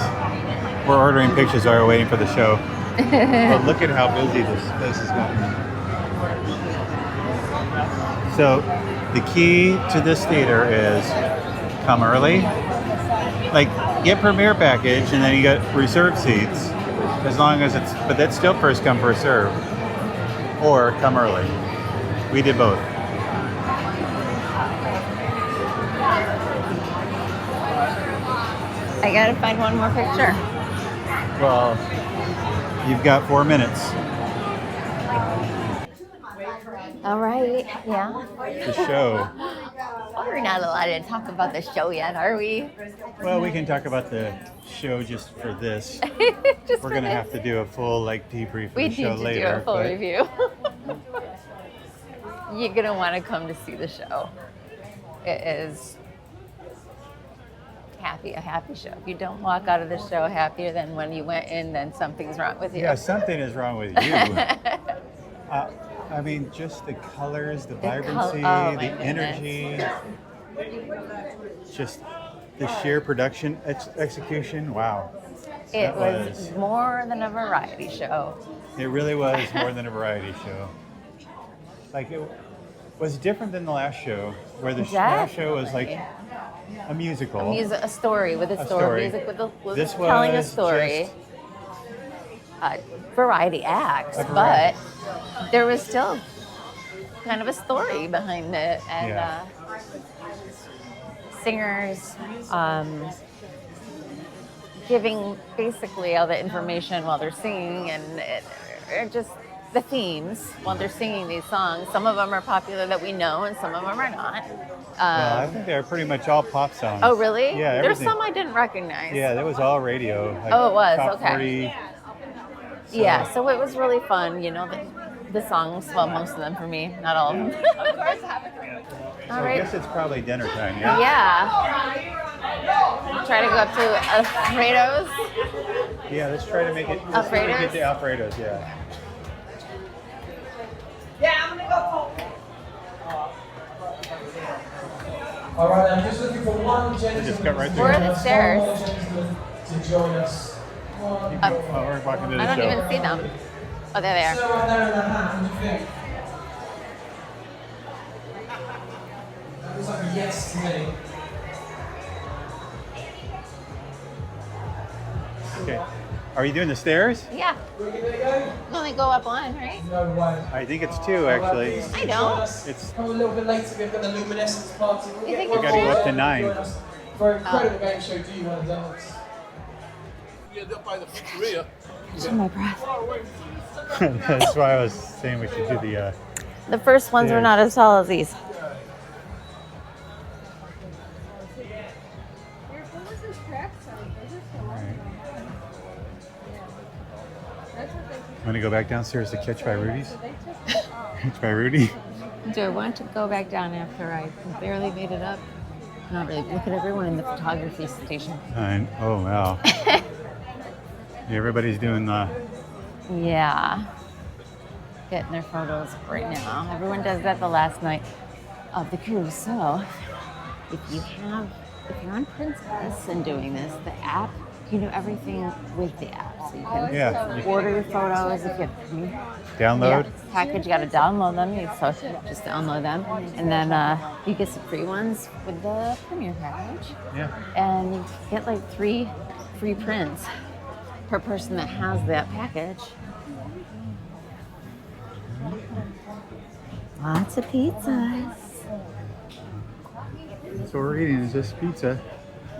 We're ordering pictures while we're waiting for the show. But look at how busy this place is going. So the key to this theater is come early. Like get premiere package and then you get reserved seats. As long as but that's still first come first serve. Or come early. We did both. I gotta find one more picture. Well, you've got 4 minutes. All right. Yeah. The show. We're not allowed to talk about the show yet, are we? Well, we can talk about the show just for this. Just We're gonna have to do a full debrief of We the need show to later. do a full but review. You're gonna want to come to see the show. It is a happy show. If you don't walk out of the show happier than when you went in, then something's wrong with you. Yeah, something is wrong with you. I mean, just the colors, the vibrancy, oh my the energy, just the sheer production execution. Wow. It That was more than a variety show. It really was more than a variety show. Like it was different than the last show, where the last show was like a musical. A story with a story. Music with This telling a was story. Variety acts, A variety. but there was still kind of a story behind it, and Yeah. Singers giving basically all the information while they're singing, and just the themes while they're singing these songs. Some of them are popular that we know, and some of them are not. well, I think they're pretty much all pop songs. Oh, really? Yeah, There's everything. some I didn't recognize. Yeah, that was all radio. Like Oh, it was? Top Okay. 40. Yeah, so it was really fun, the songs, well, most of them for me, not all of them. So All I right. guess it's probably dinner time, yeah? Yeah. Try to go up to Alfredo's. Yeah, let's try to make it. Let's try to Alfredo's? get to Alfredo's, yeah. All right, I'm just looking for one gentleman. Just cut right through. Where are the stairs? One more gentleman to join us. Oh, we're walking to the I don't show. even see them. Oh, there they So are. right there in the hand, what do you think? That looks like a yes to me. Okay. Are you doing the stairs? Yeah. We're gonna go? Only go up one, right? No way. I think it's 2, actually. I don't. It's Come a little bit later, we've got the luminescence party. We'll You get think one it's gotta go more up to 9. join us For an incredible game show, do you want to dance? Catching my breath. That's why I was saying we should do the. The first ones were Yeah. not as tall as these. What was this Treksio? Is this the one? That's what they I'm gonna go back downstairs to Catch by Rudy's. they took it off. Catch by Rudy. Do I want to go back down after I barely made it up? Not really. Look at everyone in the photography station. Oh wow. Everybody's doing the. Yeah. Getting their photos right now. Everyone does that the last night of the cruise. So if you're on Princess and doing this, the app, you do everything with the app. So you can Yeah. order your photos if you have Download. package. You got to download them. So just download them, and then you get some free ones with the Premier package, Yeah. and you get like 3 free prints per person that has that package. Lots of pizzas. That's what we're eating. Is just pizza.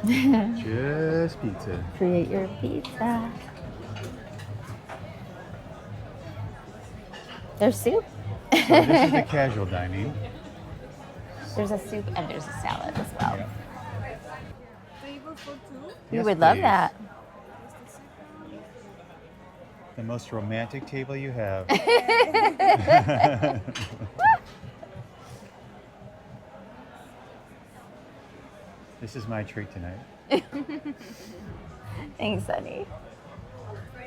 Just pizza. Create your pizza. There's soup. So this is the casual dining. There's a soup and there's a salad as well. Yeah. Table for two? We Yes, would love please. that. The most romantic table you have. This is my treat tonight. Thanks, honey.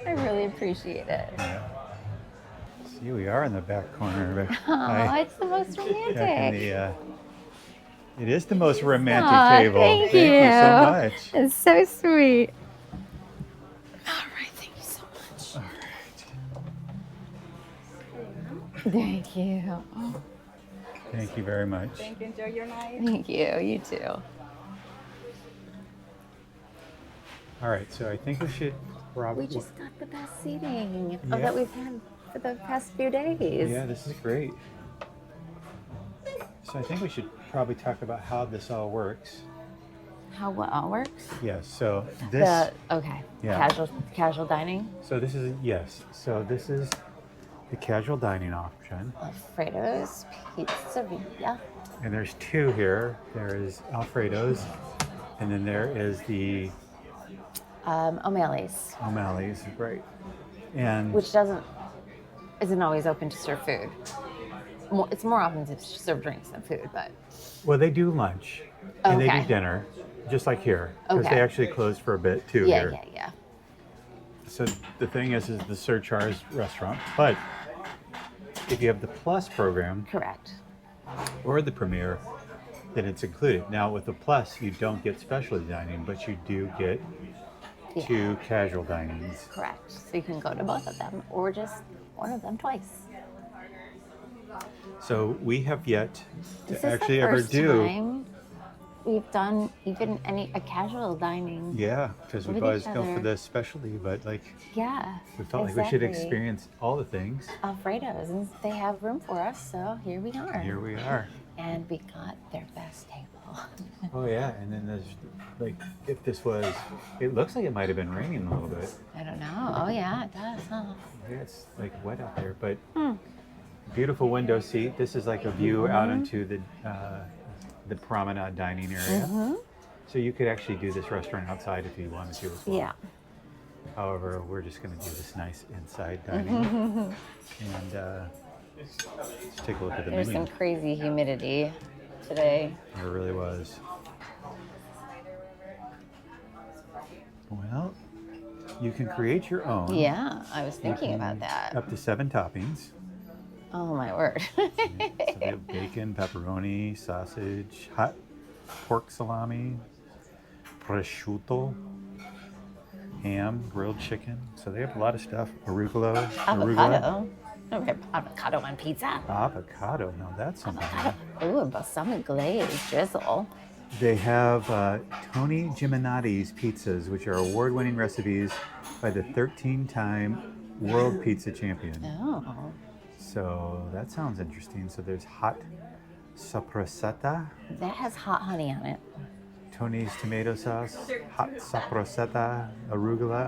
I really appreciate it. Yeah. See, we are in the back corner. Oh, it's the most Back in romantic. the, it is the most romantic Aw, table. thank you you. so much. It's so sweet. All right, thank you so much. All right. Thank you. Thank you very much. Thank you. Enjoy your night. Thank you. You too. All right, so I think we should probably. We just got the best seating Yeah. that we've had for the past few days. Yeah, this is great. So I think we should probably talk about how this all works. How what all works? Yes. So this. Okay. Yeah. Casual dining. So this is yes. So this is the casual dining option, Alfredo's Pizzeria. and there's 2 here. There is Alfredo's, and then there is the O'Malley's, O'Malley's. Right. And which isn't always open to serve food. It's more often to serve drinks than food, but well, they do lunch and they Okay. do dinner, just like here, because Okay. they actually closed for a bit too yeah, here. yeah, yeah. So the thing is the surcharge restaurant, but if you have the Plus program Correct. or the Premier, then it's included. Now with the Plus, you don't get specialty dining, but you do get Yeah. 2 casual dinings. Correct. So you can go to both of them or just one of them twice. So we have yet This to is actually the ever first do. time we've done even a casual dining. Yeah, because we've with always each gone for other. the specialty, but like Yeah. we felt like we should exactly. experience all the things. Alfredo's, and they have room for us, so here we are. Here we are. And we got their best table. Oh yeah, and then there's like if this was, it looks like it might have been raining a little bit. I don't know. Oh yeah, it does, huh? Yeah, it's like wet out there, but beautiful window seat. This is like a view out into the promenade dining area. So you could actually do this restaurant outside if you wanted to as well. Yeah. However, we're just going to do this nice inside dining. And let's take a look at the There's menu. some crazy humidity today. There really was. Well, you can create your own. Yeah, I was thinking about that. Up to 7 toppings. Oh my word. So they have bacon, pepperoni, sausage, hot pork salami, prosciutto, ham, grilled chicken. So they have a lot of stuff. Arugula. Avocado. Okay, avocado on pizza. Avocado. Now that's something. Ooh, a balsamic glaze drizzle. They have Tony Giminotti's pizzas, which are award-winning recipes by the 13-time world pizza champion. Oh. So that sounds interesting. So there's hot sopressata, That has hot honey on it. Tony's tomato sauce, hot saprosetta, arugula.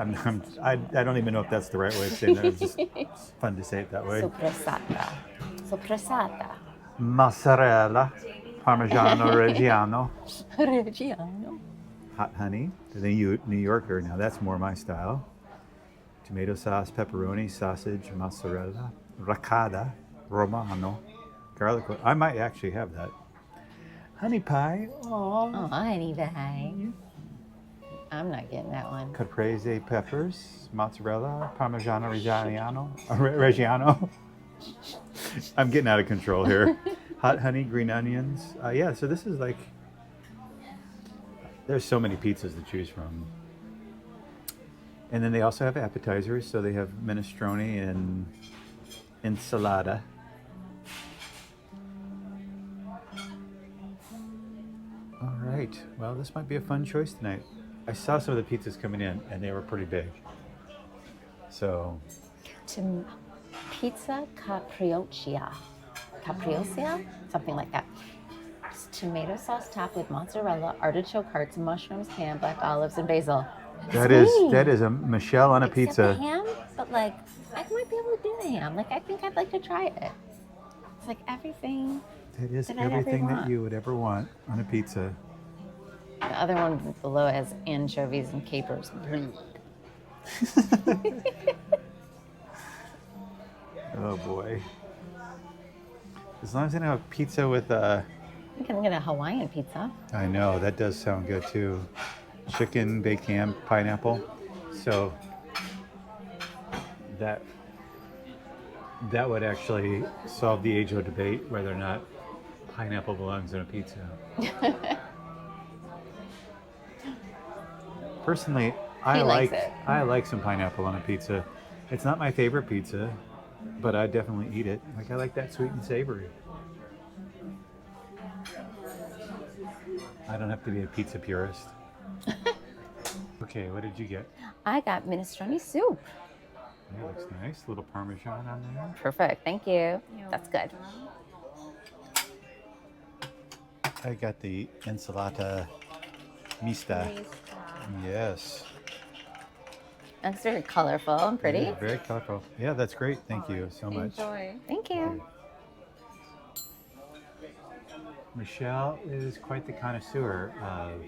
I don't even know if that's the right way of saying that. It's just fun to say it that way. Sopressata. Sopressata. Mozzarella, Parmigiano Reggiano, Reggiano. hot honey, the New Yorker. Now that's more my style. Tomato sauce, pepperoni, sausage, mozzarella, ricotta, romano, garlic. I might actually have that. Honey pie. Oh, honey pie. I'm not getting that one. Caprese peppers, mozzarella, Parmigiano Reggiano. I'm getting out of control here. Hot honey, green onions. Yeah, so this is like, there's so many pizzas to choose from. And then they also have appetizers, so they have minestrone and ensalada. All right, well, this might be a fun choice tonight. I saw some of the pizzas coming in, and they were pretty big. So, Pizza capriocia. Capriocia? Something like that. It's tomato sauce topped with mozzarella, artichoke hearts, mushrooms, ham, black olives, and basil. that is a Michelle on a Except pizza. the ham, but like, I might be able to do the ham. Like, I think I'd like to try it. It's like everything. That is that I'd ever everything that want. you would ever want on a pizza. The other one below has anchovies and capers. Oh boy. As long as I don't have pizza with I think I'm gonna get a Hawaiian pizza. I know, that does sound good too. Chicken, baked ham, pineapple. So that would actually solve the age-old debate whether or not pineapple belongs in a pizza. Personally, He likes it. I like some pineapple on a pizza. It's not my favorite pizza, but I definitely eat it. Like, I like that sweet and savory. I don't have to be a pizza purist. Okay, what did you get? I got minestrone soup. That looks nice. A little Parmesan on there. Perfect. Thank you. That's good. I got the ensalada mista. Yes. That's very colorful and pretty. Yeah, very colorful. Yeah, that's great. Thank you so much. Enjoy. Thank you. Michelle is quite the connoisseur of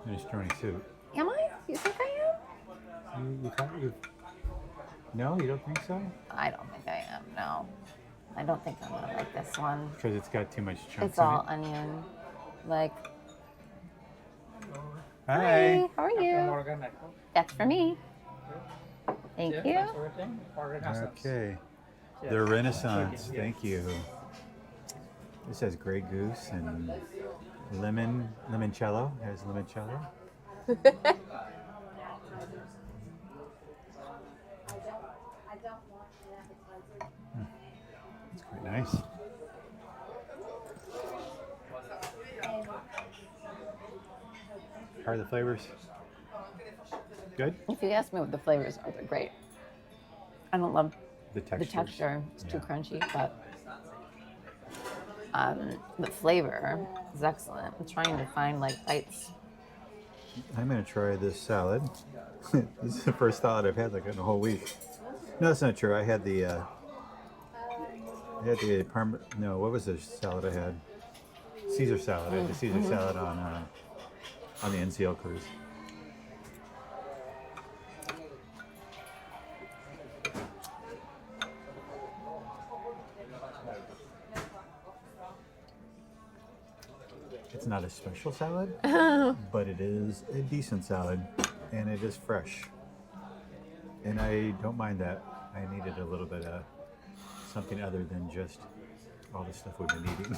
minestrone soup. Am I? You think I am? No, you don't think so? I don't think I am. No. I don't think I'm gonna like this one. Because it's got too much chunks It's in all it. onion. Like, Hi. hi, how are you? That's for me. Thank you. Okay. The Renaissance. Thank you. This has Grey Goose and limoncello. It has limoncello. It's quite nice. How are the flavors? Good? If you ask me what the flavors are, they're great. I don't love The texture. the texture. It's too Yeah. crunchy, but the flavor is excellent. I'm trying to find like bites. I'm gonna try this salad. This is the first salad I've had like in a whole week. No, that's not true. I had the no, what was the salad I had? Caesar salad. I had the Caesar salad on the NCL cruise. It's not a special salad, but it is a decent salad, and it is fresh. And I don't mind that. I needed a little bit of something other than just all the stuff we've been eating.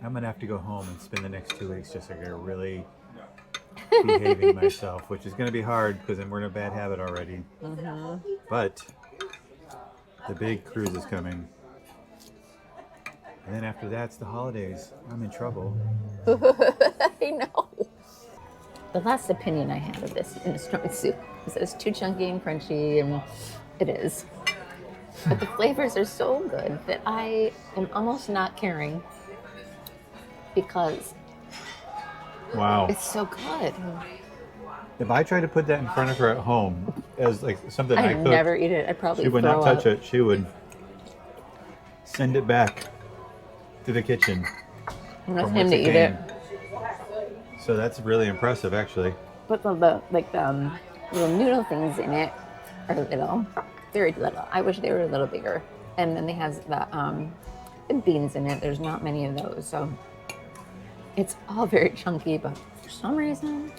I'm gonna have to go home and spend the next 2 weeks just like really behaving myself, which is gonna be hard because we're in a bad habit already. But the big cruise is coming. And then after that, it's the holidays. I'm in trouble. I know. The last opinion I had of this minestrone soup is that it's too chunky and crunchy, and it is. But the flavors are so good that I am almost not caring because Wow. It's so good. If I tried to put that in front of her at home as like something I I'd cooked, never eat it. I'd probably she would throw not touch up. it. She would send it back to the kitchen. I'm not from him whence to eat it. came. So that's really impressive, actually. But the little noodle things in it are little, very little. I wish they were a little bigger. And then they have the beans in it. There's not many of those, so it's all very chunky. But for some reason,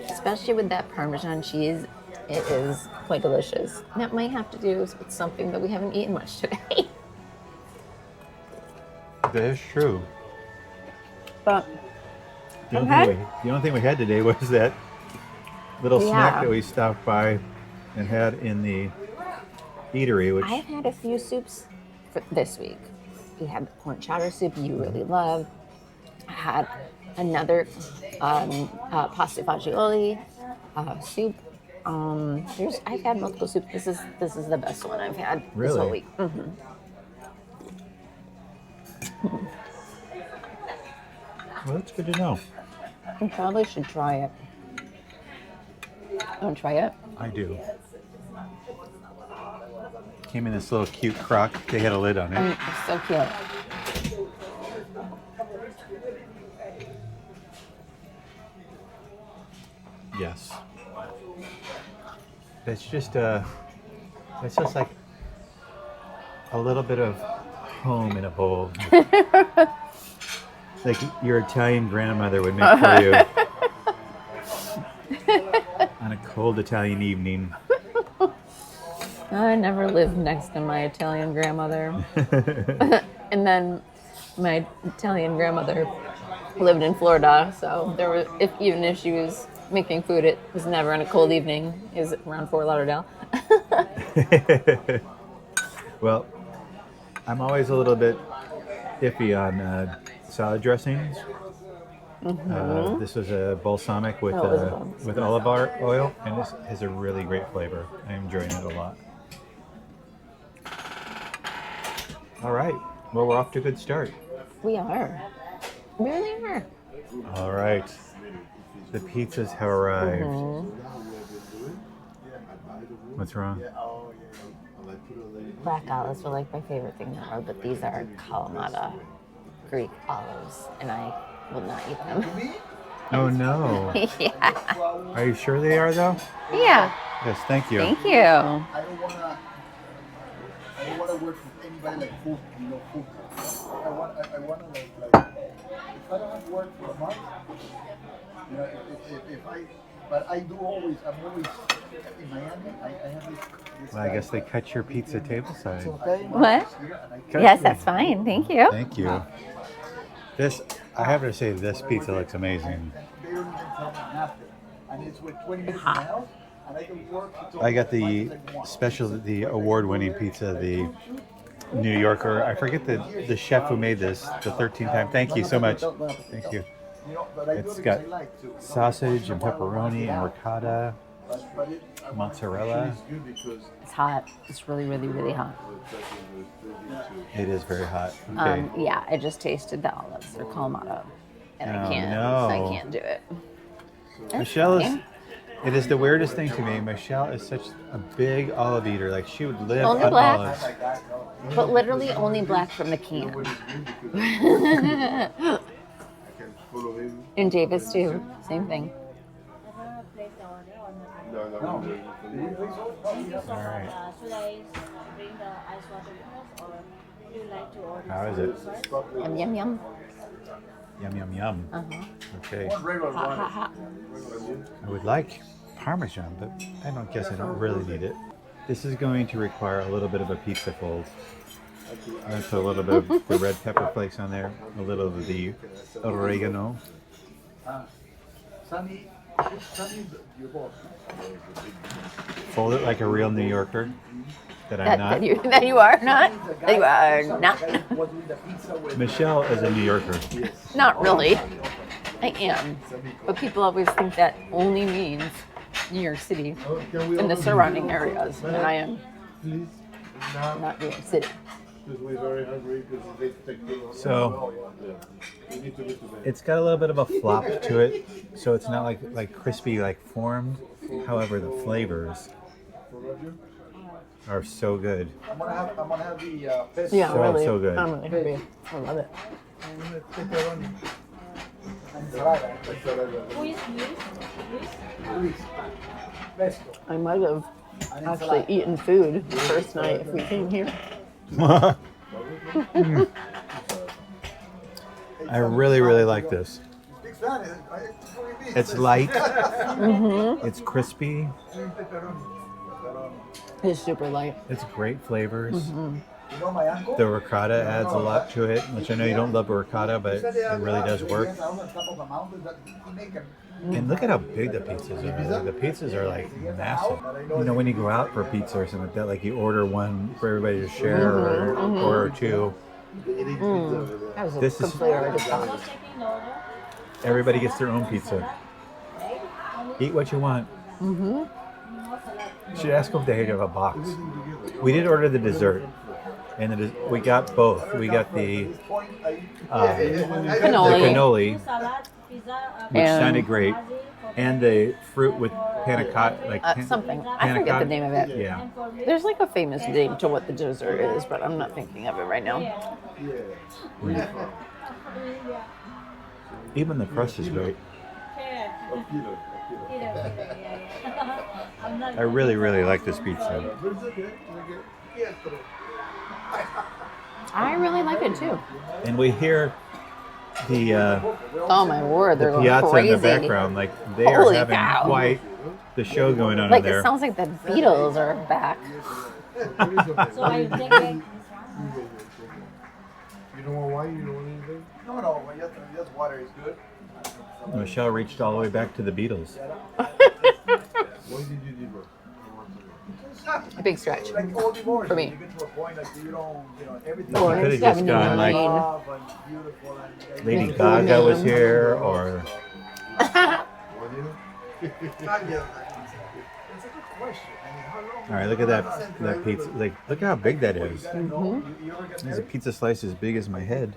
especially with that Parmesan cheese, it is quite delicious. That might have to do with something that we haven't eaten much today. That is true. But The only thing we had today was that little snack that we stopped by and had in the eatery, which I've had a few soups this week. We had the corn chowder soup you really love. I had another pasta fagioli soup. I've had multiple soups. This is the best one I've had this whole Really? week. Mm-hmm. well, that's good to know. You probably should try it. Want to try it? I do. Came in this little cute crock. They had a lid on it. It's so cute. Yes. It's just like a little bit of home in a bowl. Like your Italian grandmother would make for you on a cold Italian evening. I never lived next to my Italian grandmother. And then my Italian grandmother lived in Florida, so there were even if she was making food, it was never on a cold evening. It was around Fort Lauderdale. Well, I'm always a little bit iffy on salad dressings. This was a balsamic with olive oil, and this has a really great flavor. I'm enjoying it a lot. All right. Well, we're off to a good start. We are. We really are. All right. The pizzas have arrived. What's wrong? Black olives are like my favorite thing in the world, but these are Kalamata Greek olives, and I will not eat them. Oh, no. Yeah. Are you sure they are, though? Yeah. Yes, thank you. Thank you. I don't wanna work with anybody like food, food. I wanna like if I don't have work for a month, but I'm always in Miami. I have this Well, I guess they cut your pizza table size. What? Yes, that's fine. Thank you. Thank you. I have to say, this pizza looks amazing. They don't even tell me nothing, and it's with 20 minutes in the house, and I can work. I got the award-winning pizza, the New Yorker. I forget the chef who made this the 13th time. Thank you so much. Thank you. It's got sausage and pepperoni and ricotta, mozzarella. It's hot. It's really, really, really hot. It is very hot. Okay. Yeah, I just tasted the olives. They're Kalamata, and Oh, I no. can't do it. That's Michelle fine. it is the weirdest thing to me. Michelle is such a big olive eater. Like, she would live Only on black. olives. But literally only black from the can. In Davis too, same thing. All right. Should I bring the ice water first, or would you like to order? How is it? Yum yum yum. Yum, yum, yum. Okay. Hot hot hot. I would like Parmesan, but I don't really need it. This is going to require a little bit of a pizza fold. I put a little bit of the red pepper flakes on there, a little of the oregano. Fold it like a real New Yorker that I'm not. That you are not. That you are not. Michelle is a New Yorker. Not really. I am. But people always think that only means New York City and the surrounding areas. And I am not New York City. Because we're very hungry because they take So we need to go to bed. it's got a little bit of a flop to it, so it's not like crispy like formed. However, the flavors For Roger? are so good. I'm gonna have the pesto. Yeah, So, really. so good. I'm really happy. I love it. Pepperoni. Ensalada. Luis. Pesto. I might have actually eaten food the first night if we came here. I really, really like this. Big fan. It's light. It's crispy. It's super light. It's great flavors. You know my uncle? The ricotta adds a lot to it, which I know you don't love ricotta, but it really does work. And look at how big the pizzas are. The pizzas are like massive. You know, when you go out for pizza or something like that, like you order one for everybody to share or two. That was a This is- completely already thought. Everybody gets their own pizza. Eat what you want. You should ask them if they have a box. We did order the dessert, and we got both. We got the cannoli, which And- sounded great, and the fruit with panna cotta, like Something. I panna forget the cotta. name of it. Yeah, There's like a famous name to what the dessert is, but I'm not thinking of it right now. even the crust is great. I really, really like this pizza. I really like it too. And we hear the Oh my word, they're going piazza crazy. in the background, like they are Holy having cow. quite the show going on Like in there. it sounds like the Beatles are back. So I think You don't want wine? You don't want anything? No, just water is good. Michelle reached all the way back to the Beatles. Why did you do that? A big stretch. Like all divorce, For me. you get to a point that you don't, everything. Born in Could've just gone, like, 79. love and beautiful and Lady Miss Gaga was Blumen. here, or What do you? Not yet. It's a good question. I mean, how long? all right, look at that pizza. Like, look how big that is. There's a pizza slice as big as my head,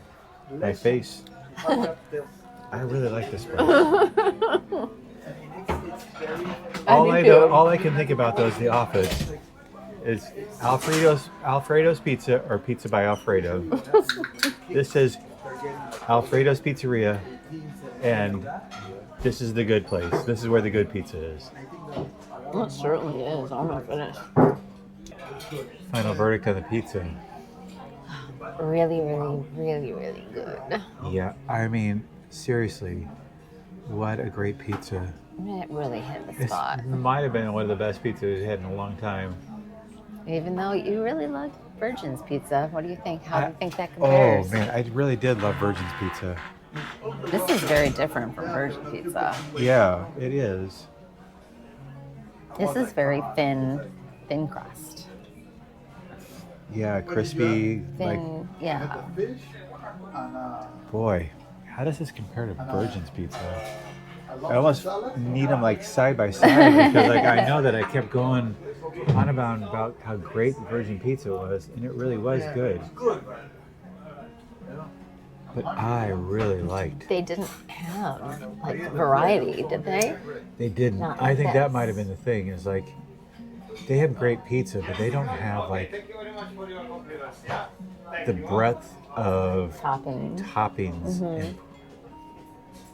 my face. I really like this place. All I can think about though is The Office. Is Alfredo's Pizza or Pizza by Alfredo. This is Alfredo's Pizzeria, and this is the good place. This is where the good pizza is. It certainly is. I'm not finished. Final verdict on the pizza. Really, really, really, really good. Yeah, I mean, seriously, what a great pizza. It really hit the It spot. might have been one of the best pizzas we've had in a long time. Even though you really love Virgin's pizza, what do you think? How do you think that Oh compares? man, I really did love Virgin's pizza. This is very different from Virgin pizza. Yeah, it is. This is very thin crust. Yeah, crispy. Like, Thin, yeah. Fish and boy, how does this compare to Virgin's pizza? I lobster almost salad. need them like side by side because like I know that I kept going on about how great Virgin pizza was, and it really was good. But I really liked. They didn't have like variety, did they? They didn't. Not I like think that this. might have been the thing. Is like they have great pizza, but they don't have like the breadth of Topping toppings and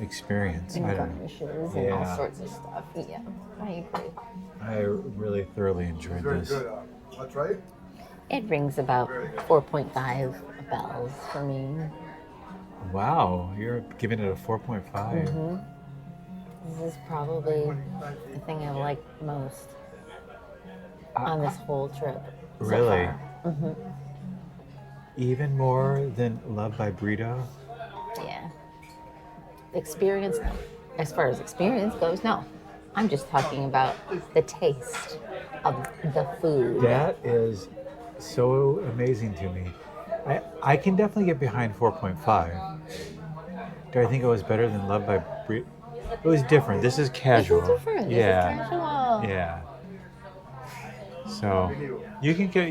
experience. and I don't know. garnishes and Yeah. all sorts of stuff. Yeah, I agree. I really thoroughly enjoyed very this. good. I'll try it. It rings about 4.5 bells for me. Wow, you're giving it a 4.5. This is probably the thing I like most on this whole trip. so Really? far. Even more than Love by Brito? Yeah. Experience, as far as experience goes, no. I'm just talking about the taste of the food. That is so amazing to me. I can definitely get behind 4.5. Do I think it was better than Love by Brito? It was different. This is casual. This is different. Yeah. This is casual. Yeah. So you can get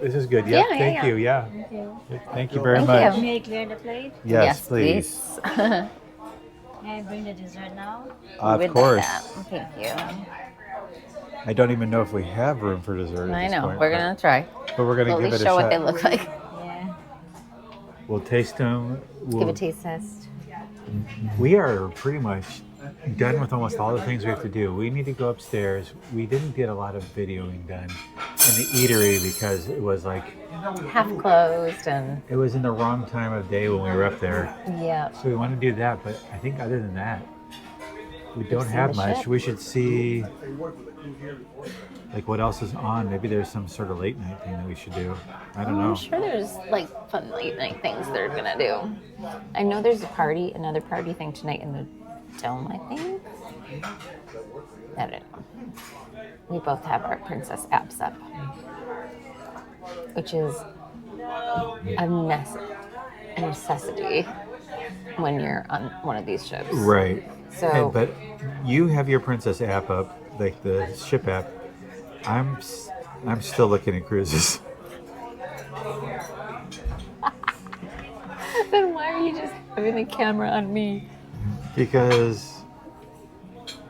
This is good. Yeah. Yeah, Thank yeah. you. Yeah. Thank you. Thank you very Thank much. you. May I clear the plate? Yes, please. May I bring the dessert now? Of We'd like course. that. Thank you. I don't even know if we have room for dessert. I at this know. point, We're gonna try. but we're gonna We'll at give least it a show shot. what they look like. Yeah. We'll taste them. Give a taste test. We are pretty much done with almost all the things we have to do. We need to go upstairs. We didn't get a lot of videoing done in the eatery because it was like Half closed and it was in the wrong time of day when we were up there. yeah. So we want to do that, but I think other than that, we don't seen have the much. ship. We should see like what else is on. Maybe there's some sort of late night thing that we should do. I don't know. I'm sure there's like fun late night things they're gonna do. I know there's another party thing tonight in the dome, I think. I don't know. We both have our princess apps up, which is a necessity when you're on one of these ships. Right. So, But you have your Princess app up, like the ship app. I'm still looking at cruises. then why are you just having the camera on me? Because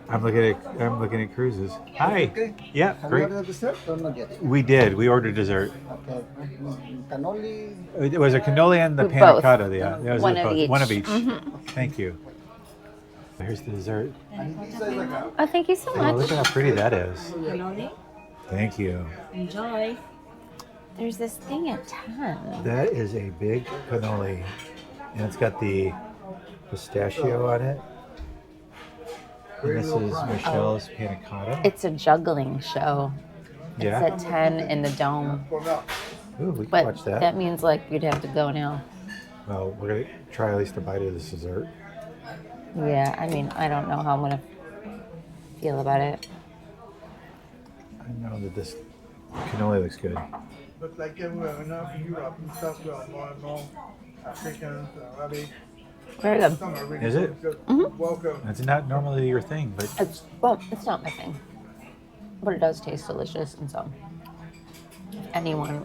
I'm looking at cruises. Hi. Yeah, Have you great. ordered dessert or not yet? We did. We ordered dessert. Okay. Cannoli. It was a cannoli and the Both. panna cotta. Yeah, that was One it, of both. each. One of each. Thank you. Here's the dessert. Oh, thank you so Oh, much. look at how pretty that is. Cannoli. Thank you. Enjoy. There's this thing at 10. That is a big cannoli, and it's got the pistachio on it. And this is Michelle's panna cotta. It's a juggling show. Yeah. It's at 10 in the dome. Ooh, we can But watch that. that means like you'd have to go now. Well, we're gonna try at least a bite of this dessert. Yeah, I mean, I don't know how I'm gonna feel about it. I know that this cannoli looks good. But like everywhere enough in Europe and stuff, we are more and more Africans, Arabic. Very good. Some are really Is it? good. Welcome. That's not normally your thing, but It's not my thing, but it does taste delicious. And so, if anyone,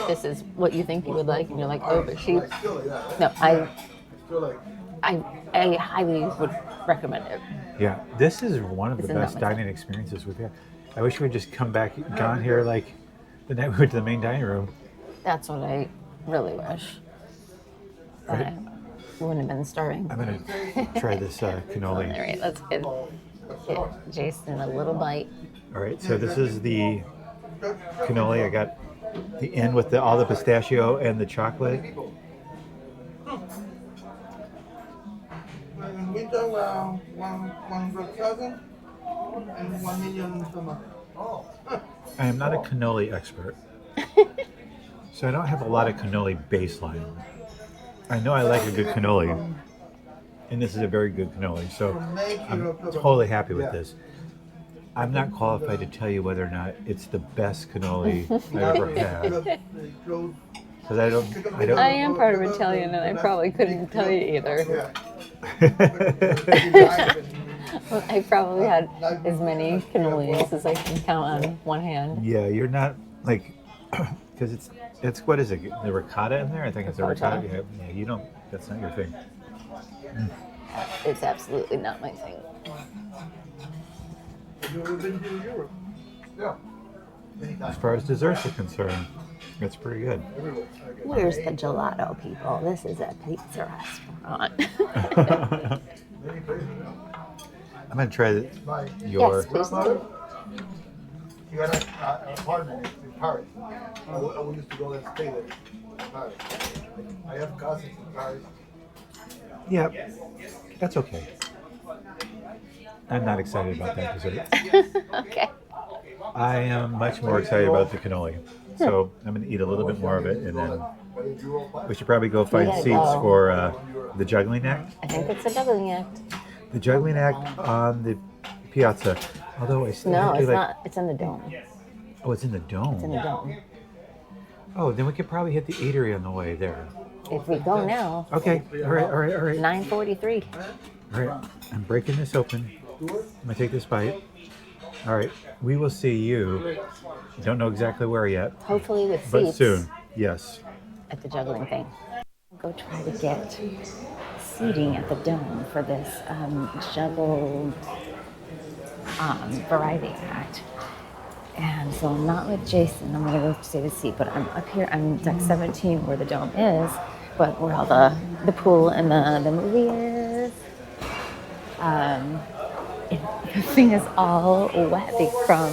this is what you think you would like, and you're like, oh, but she, Still like that, right? no, Still like, I highly would recommend it. yeah, this is one of the Isn't that best my dining experiences we've had. I wish we'd just gone here like the night we went to the main dining room. That's what I really wish. But Right. I wouldn't have been starving. I'm gonna try this cannoli. All right, let's give Jason a little bite. All right, so this is the cannoli. I got the end with all the pistachio and the chocolate. in winter, 100,000 and 1 million in summer. I am not a cannoli expert, so I don't have a lot of cannoli baseline. I know I like a good cannoli, and this is a very good cannoli, so I'm totally happy with this. I'm not qualified to tell you whether or not it's the best cannoli I've ever had, because I don't. I am part of Italian, and I probably couldn't tell you either. I probably had as many cannolis as I can count on one hand. Yeah, you're not like, because it's what is it? The ricotta in there? I think it's the ricotta. Ricotta. Yeah, you don't. That's not your thing. It's absolutely not my thing. Have you ever been to Europe? Yeah. As far as desserts are concerned, it's pretty good. Everywhere. Where's the gelato, people? This is a pizza restaurant. Many places. I'm gonna try your. Yes, please do. You got an apartment in Paris. I used to go and stay there in Paris. I have cousins in Paris. Yeah, that's okay. I'm not excited about that dessert. Okay. I am much more excited about the cannoli. So I'm gonna eat a little bit more of it, and then we should probably go find gotta seats go. for the juggling act. I think it's a juggling act. The juggling act on the piazza. Although I still No, have to it's like. not. It's in the dome. Oh, it's in the dome. It's in the dome. Oh, then we could probably hit the eatery on the way there. If we go now, Okay. All right. 9:43. All right. I'm breaking this open. I'm gonna take this bite. All right. We will see you Don't know exactly where yet, Hopefully with seats. but soon. Yes. At the juggling thing. Go try to get seating at the dome for this juggle variety act. And so I'm not with Jason. I'm gonna go save a seat, but I'm up here. I'm deck 17 where the dome is, but where all the pool and the movie is. And the thing is all wet from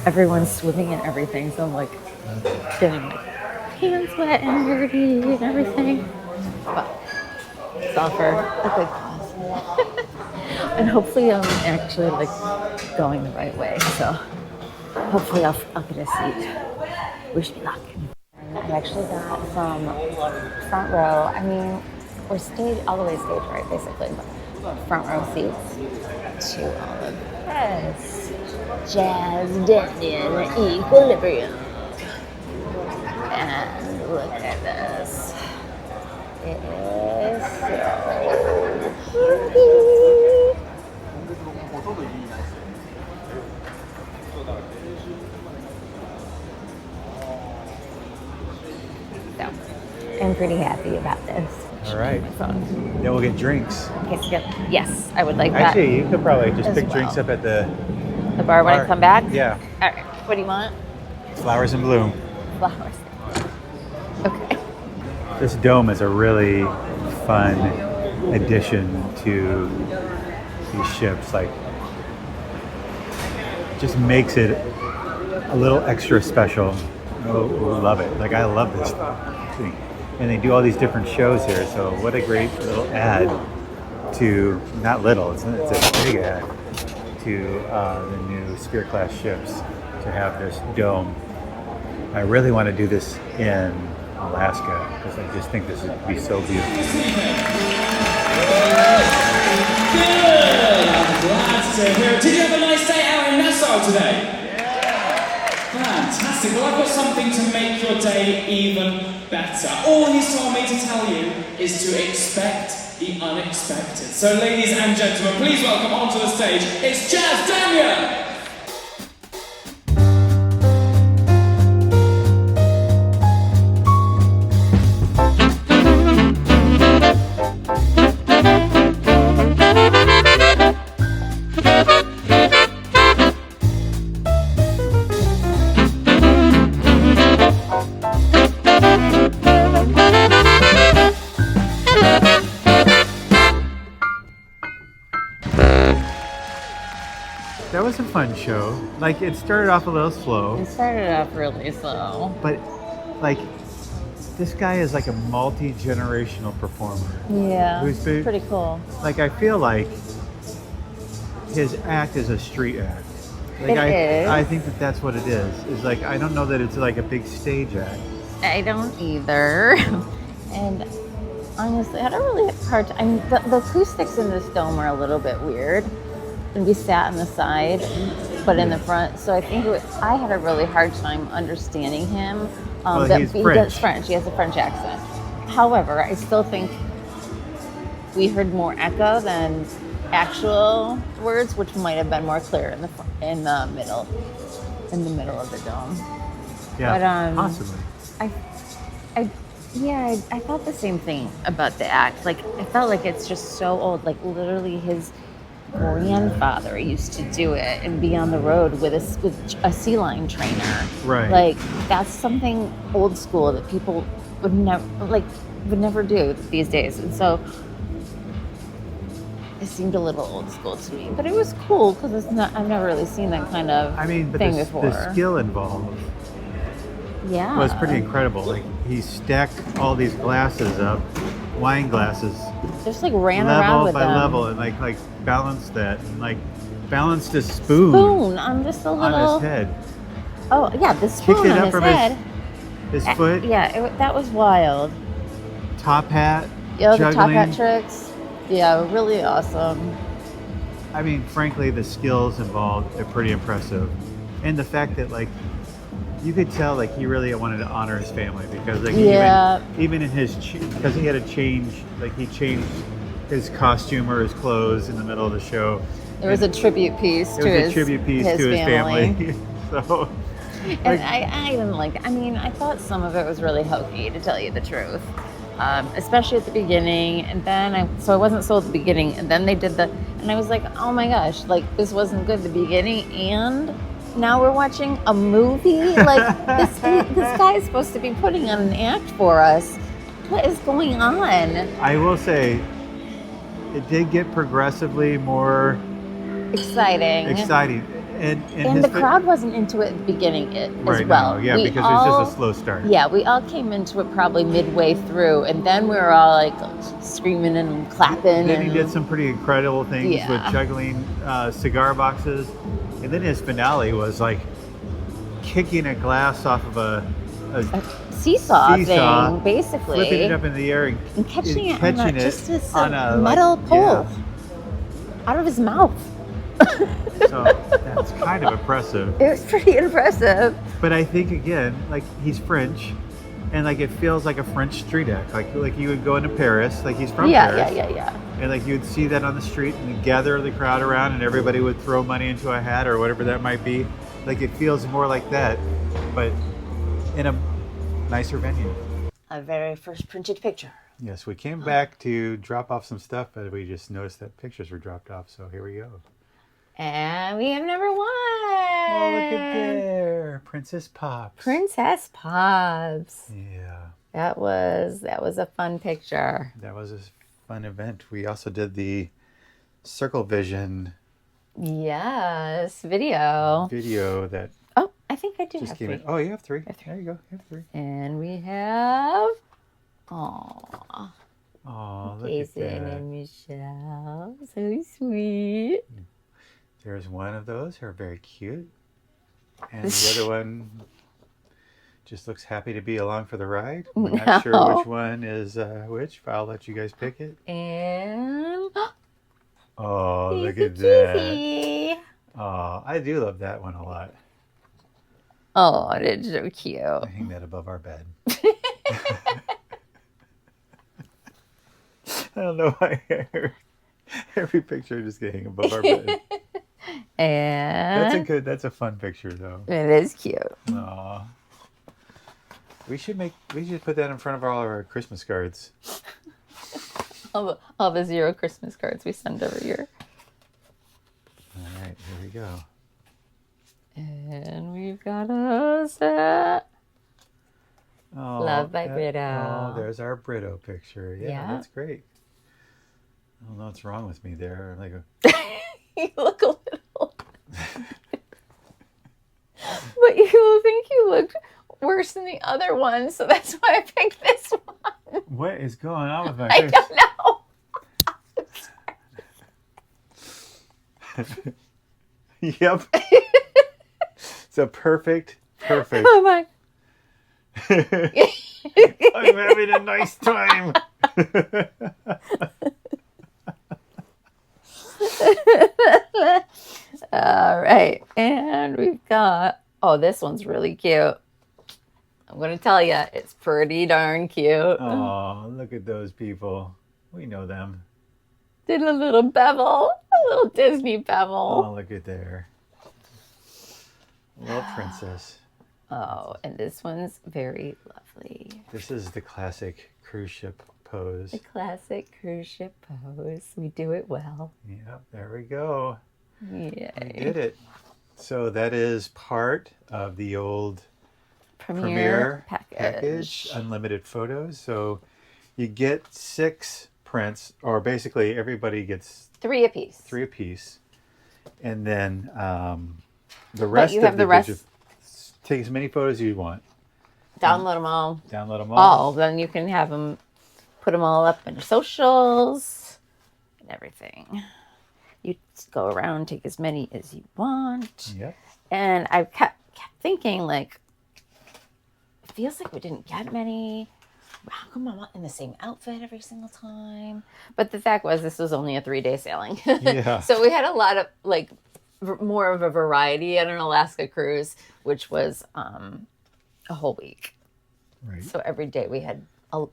everyone swimming and everything. So I'm like getting like hands wet and dirty and everything. But it's all for a good cause. And hopefully I'm actually like going the right way. So hopefully I'll get a seat. Wish me luck. I actually got from front row. I mean, we're all the way stage right, basically, but front row seats to all of this jazz Denton equilibrium. And look at this. It is so pretty. So, I'm pretty happy about this. All right. My phone. Then we'll get drinks. Yes, I would like that. Actually, you could probably just as pick well. drinks up at the The bar when I come back? Yeah. All right. What do you want? Flowers in Bloom. Flowers. Okay. This dome is a really fun addition to these ships. Like, just makes it a little extra special. Oh, love it. Like, I love this thing. And they do all these different shows here. So what a great little ad to, not little, it's a big ad to the new Spirit class ships to have this dome. I really want to do this in Alaska because I just think this would be so beautiful. Good! I'm glad to hear it. Did you have a nice day out in Nassau today? Fantastic. Well, I've got something to make your day even better. All he's told me to tell you is to expect the unexpected. So, ladies and gentlemen, please welcome onto the stage, it's Jazz Daniel! That was a fun show. Like, it started off a little slow, It started off really slow. but like, this guy is like a multi-generational performer. Yeah. Who's been- Pretty cool. Like, I feel like his act is a street act. Like, It is. I think that that's what it is. Is like, I don't know that it's like a big stage act. I don't either. And honestly, I had a really hard time. I mean, the acoustics in this dome are a little bit weird. And we sat on the side, but in the front. So I think I had a really hard time understanding him. Well, he's he French. does French. He has a French accent. However, I still think we heard more echo than actual words, which might have been more clear in the middle of the dome. Yeah, But, possibly. I felt the same thing about the act. Like, I felt like it's just so old. Like, literally his grandfather used to do it and be on the road with a sea lion trainer. Right. Like, that's something old school that people would never do these days. And so it seemed a little old school to me, but it was cool because I've never really seen that kind of But thing the before. skill involved Yeah. was pretty incredible. Like, he stacked all these glasses up, wine glasses, Just like ran around level with by them. level, and like balanced that, and like balanced a spoon On just a little. on his head. Oh yeah, the spoon Kicked it on up his from head. his foot, Yeah, that was wild. top hat, Yeah, the top juggling. hat tricks. Yeah, really awesome. I mean, frankly, the skills involved are pretty impressive, and the fact that like you could tell like he really wanted to honor his family because like Yeah. even in his because he had to change, like he changed his costume or his clothes in the middle of the show. There was a tribute piece It to was his a tribute piece to his family. So And I didn't like that. I mean, I thought some of it was really hokey, to tell you the truth. Especially at the beginning. And then I wasn't sold at the beginning. And then they did and I was like, oh my gosh, like this wasn't good at the beginning. And now we're watching a movie. Like this guy is supposed to be putting on an act for us. What is going on? I will say, it did get progressively more Exciting. And the crowd wasn't into it at the beginning as right well. now, yeah, because it was just a slow start. Yeah, we all came into it probably midway through, and then we were all like screaming and clapping. Then he did some pretty incredible things with juggling cigar boxes, and then his finale was like kicking a glass off of a seesaw thing, basically, flipping it up in the air and catching it just on a metal pole out of his mouth. So that's kind of impressive. It was pretty impressive. But I think again, like he's French, and like it feels like a French street act. Like you would go into Paris, like he's from Paris. Yeah. And like you would see that on the street, and you'd gather the crowd around, and everybody would throw money into a hat or whatever that might be. Like it feels more like that, but in a nicer venue. A very first printed picture. Yes, we came back to drop off some stuff, but we just noticed that pictures were dropped off. So here we go. And we have number 1. Oh, look at there. Princess Pops. Princess Pops. Yeah. That was a fun picture. That was a fun event. We also did the Circle Vision. Yes, video. Video that Oh, I think I do just have came 3. in. Oh, you have 3. There you go. You have 3. And we have Aw. Oh, look at Jason that. and Michelle. So sweet. There's one of those who are very cute. And the other one just looks happy to be along for the ride. We're not sure which one is which, but I'll let you guys pick it. And oh, look Easy at that. cheesy. Oh, I do love that one a lot. Oh, it's so cute. I hang that above our bed. I don't know why every picture I just get hang above our bed. And That's a fun picture though. it is cute. Aw. We should put that in front of all of our Christmas cards. All the 0 Christmas cards we send every year. All right, here we go. And we've got a set. Oh, Love by Brito. Oh, there's our Brito picture. Yeah, Yeah. that's great. I don't know what's wrong with me there. Like You look a little. But you will think you look worse than the other one, so that's why I picked this one. what is going on with my I face? don't know. Yep. It's a perfect. Oh my. I'm having a nice time. All right. And we've got, oh, this one's really cute. I'm going to tell you, it's pretty darn cute. Oh, look at those people. We know them. Did a little bevel, a little Disney bevel. Oh, look at there. Little princess. Oh, and this one's very lovely. This is the classic cruise ship pose. The classic cruise ship pose. We do it well. Yep, there we go. Yay. We did it. So that is part of the old Premiere package, unlimited photos. So you get 6 prints, or basically everybody gets 3 apiece. 3 apiece, and then the rest you of have the the rest. digital, take as many photos as you want. Download them all. Download them all. All. Then you can have them, put them all up in your socials and everything. You just go around, take as many as you want. Yep. And I kept thinking, like, it feels like we didn't get many. How come I'm not in the same outfit every single time? But the fact was, this was only a 3-day sailing. Yeah. So we had a lot of, like, more of a variety on an Alaska cruise, which was a whole week. Right. So every day we had a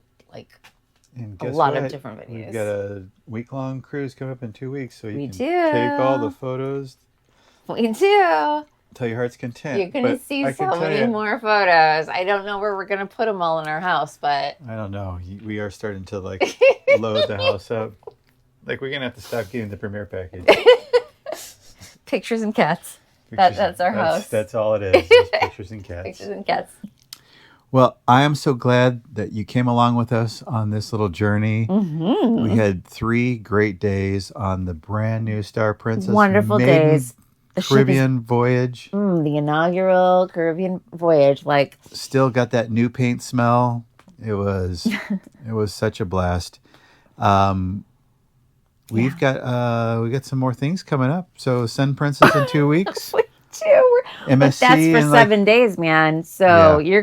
And a guess lot of what? different videos. We've got a week-long cruise coming up in 2 weeks, so you We can do. take all the photos. We do. Till your heart's content. You're gonna But see I can so tell many you- more photos. I don't know where we're gonna put them all in our house, but I don't know. We are starting to like load the house up. Like we're gonna have to stop getting the premiere package. pictures and cats. Pictures- That's our house. That's all it is. Just pictures and cats. Pictures and cats. Well, I am so glad that you came along with us on this little journey. Mm-hmm. We had 3 great days on the brand new Star Princess. Wonderful maiden days. The ship is- Caribbean voyage. the inaugural Caribbean voyage. Like, Still got that new paint smell. It was such a blast. We got some more things coming up. So Sun Princess in 2 weeks. we do. But MSC that's for and, 7 days, man. So Yeah.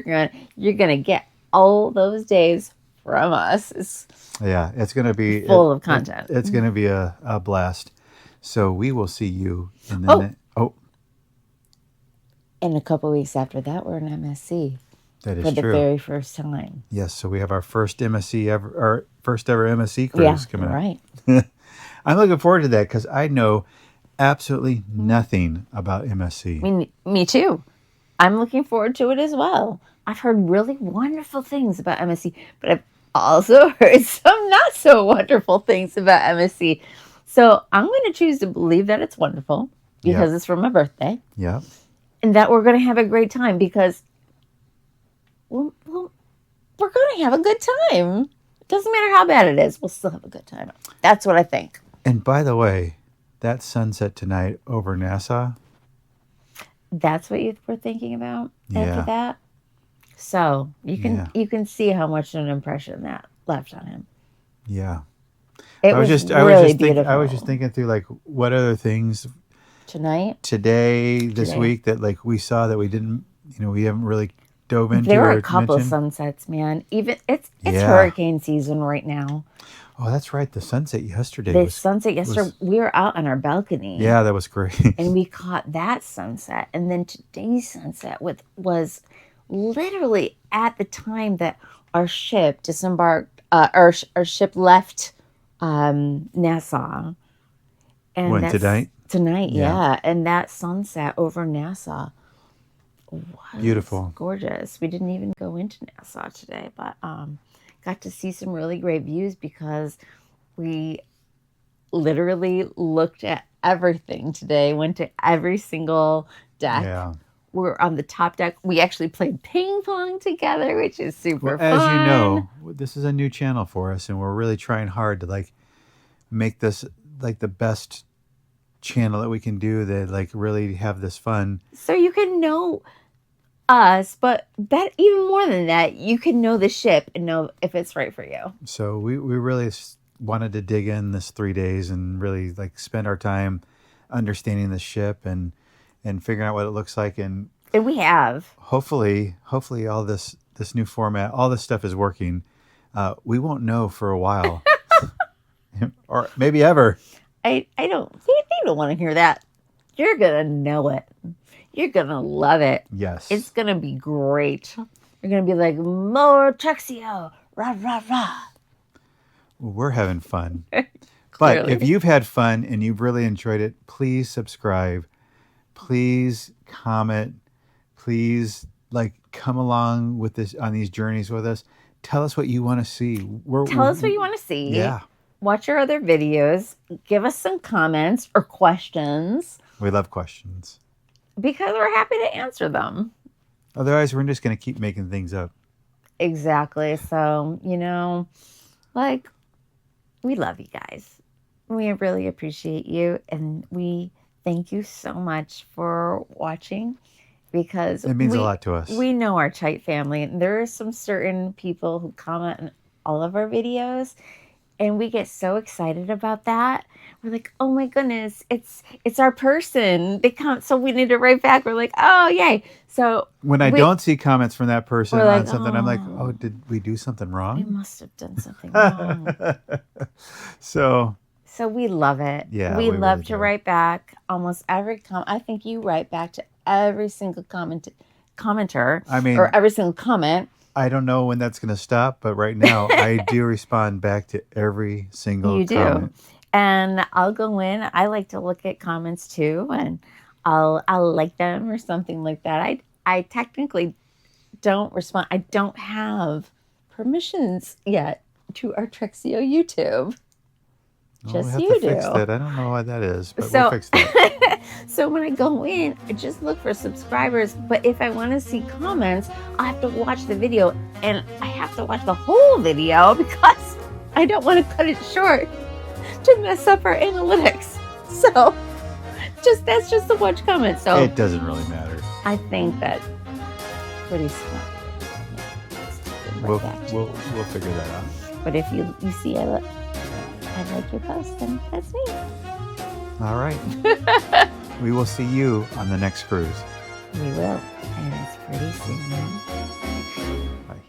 you're gonna get all those days from us. Yeah, it's going to be Full of content. It's going to be a blast. So we will see you in the In a couple weeks after that, we're in MSC that for is the true. very first time. Yes, so we have our first MSC ever, our first ever MSC cruise coming up. right. I'm looking forward to that because I know absolutely nothing about MSC. Me too. I'm looking forward to it as well. I've heard really wonderful things about MSC, but I've also heard some not so wonderful things about MSC. So I'm going to choose to believe that it's wonderful because it's for my birthday Yeah. and that we're going to have a great time because we're going to have a good time. It doesn't matter how bad it is. We'll still have a good time. That's what I think. And by the way, that sunset tonight over Nassau. That's what you were thinking about Yeah. after that. So you can see how much an impression that left on him. Yeah. It I was was just beautiful. I was just thinking through like what other things Tonight today, this Today. week that like we saw that we didn't, we haven't really dove into. there were or a couple mentioned. sunsets, man. Even it's Yeah. hurricane season right now. Oh, that's right. The sunset yesterday The was. sunset yesterday, we were out on our balcony. Yeah, that was great. And we caught that sunset. And then today's sunset was literally at the time that our ship disembarked, our ship left Nassau. And When, that's- tonight? Tonight, Yeah. yeah. And that sunset over Nassau was Beautiful. gorgeous. We didn't even go into Nassau today, but got to see some really great views because we literally looked at everything today, went to every single deck. Yeah. We're on the top deck. We actually played ping pong together, which is super Well, fun. as you know, this is a new channel for us, and we're really trying hard to like make this like the best channel that we can do. That like really have this fun. So you can know us, but that even more than that, you can know the ship and know if it's right for you. So we really wanted to dig in this 3 days and really like spend our time understanding the ship and figuring out what it looks like, and we have. hopefully all this new format, all this stuff is working. We won't know for a while, or maybe ever. I don't. They don't want to hear that. You're gonna know it. You're gonna love it. Yes, It's gonna be great. You're gonna be like, more Treksio, rah rah rah. we're having fun. But Clearly. if you've had fun and you've really enjoyed it, please subscribe. Please comment. Please like come along with this on these journeys with us. Tell us what you want to see. Tell us what you want to see. Yeah, Watch our other videos. Give us some comments or questions we love questions. because we're happy to answer them. Otherwise, we're just going to keep making things up. Exactly. So, like, we love you guys. We really appreciate you. And we thank you so much for watching because It means a lot to us. We know our tight family. And there are some certain people who comment on all of our videos. And we get so excited about that. We're like, oh my goodness, it's our person. They come, so we need to write back. We're like, oh yay. So When I don't see comments from that person We're on like, something, I'm like, "Oh." oh, did we do something we wrong? must have done something wrong. So So we love it. Yeah, we we love really to do. write back almost every comment. I think you write back to every single commenter. I mean- or every single comment. I don't know when that's going to stop, but right now I do respond back to every single You do. comment. And I'll go in. I like to look at comments too, and I'll like them or something like that. I technically don't respond. I don't have permissions yet to our Treksio YouTube. Just we'll you have to do. fix that. I don't know why that is, but So- we'll fix that. So when I go in, I just look for subscribers. But if I want to see comments, I have to watch the video, and I have to watch the whole video because I don't want to cut it short to mess up our analytics. So that's just the watch comment. So It doesn't really matter. I think that pretty smart. We'll figure that out. But if you see I like your post, then that's me. All right. We will see you on the next cruise. We will, and it's pretty soon. Bye.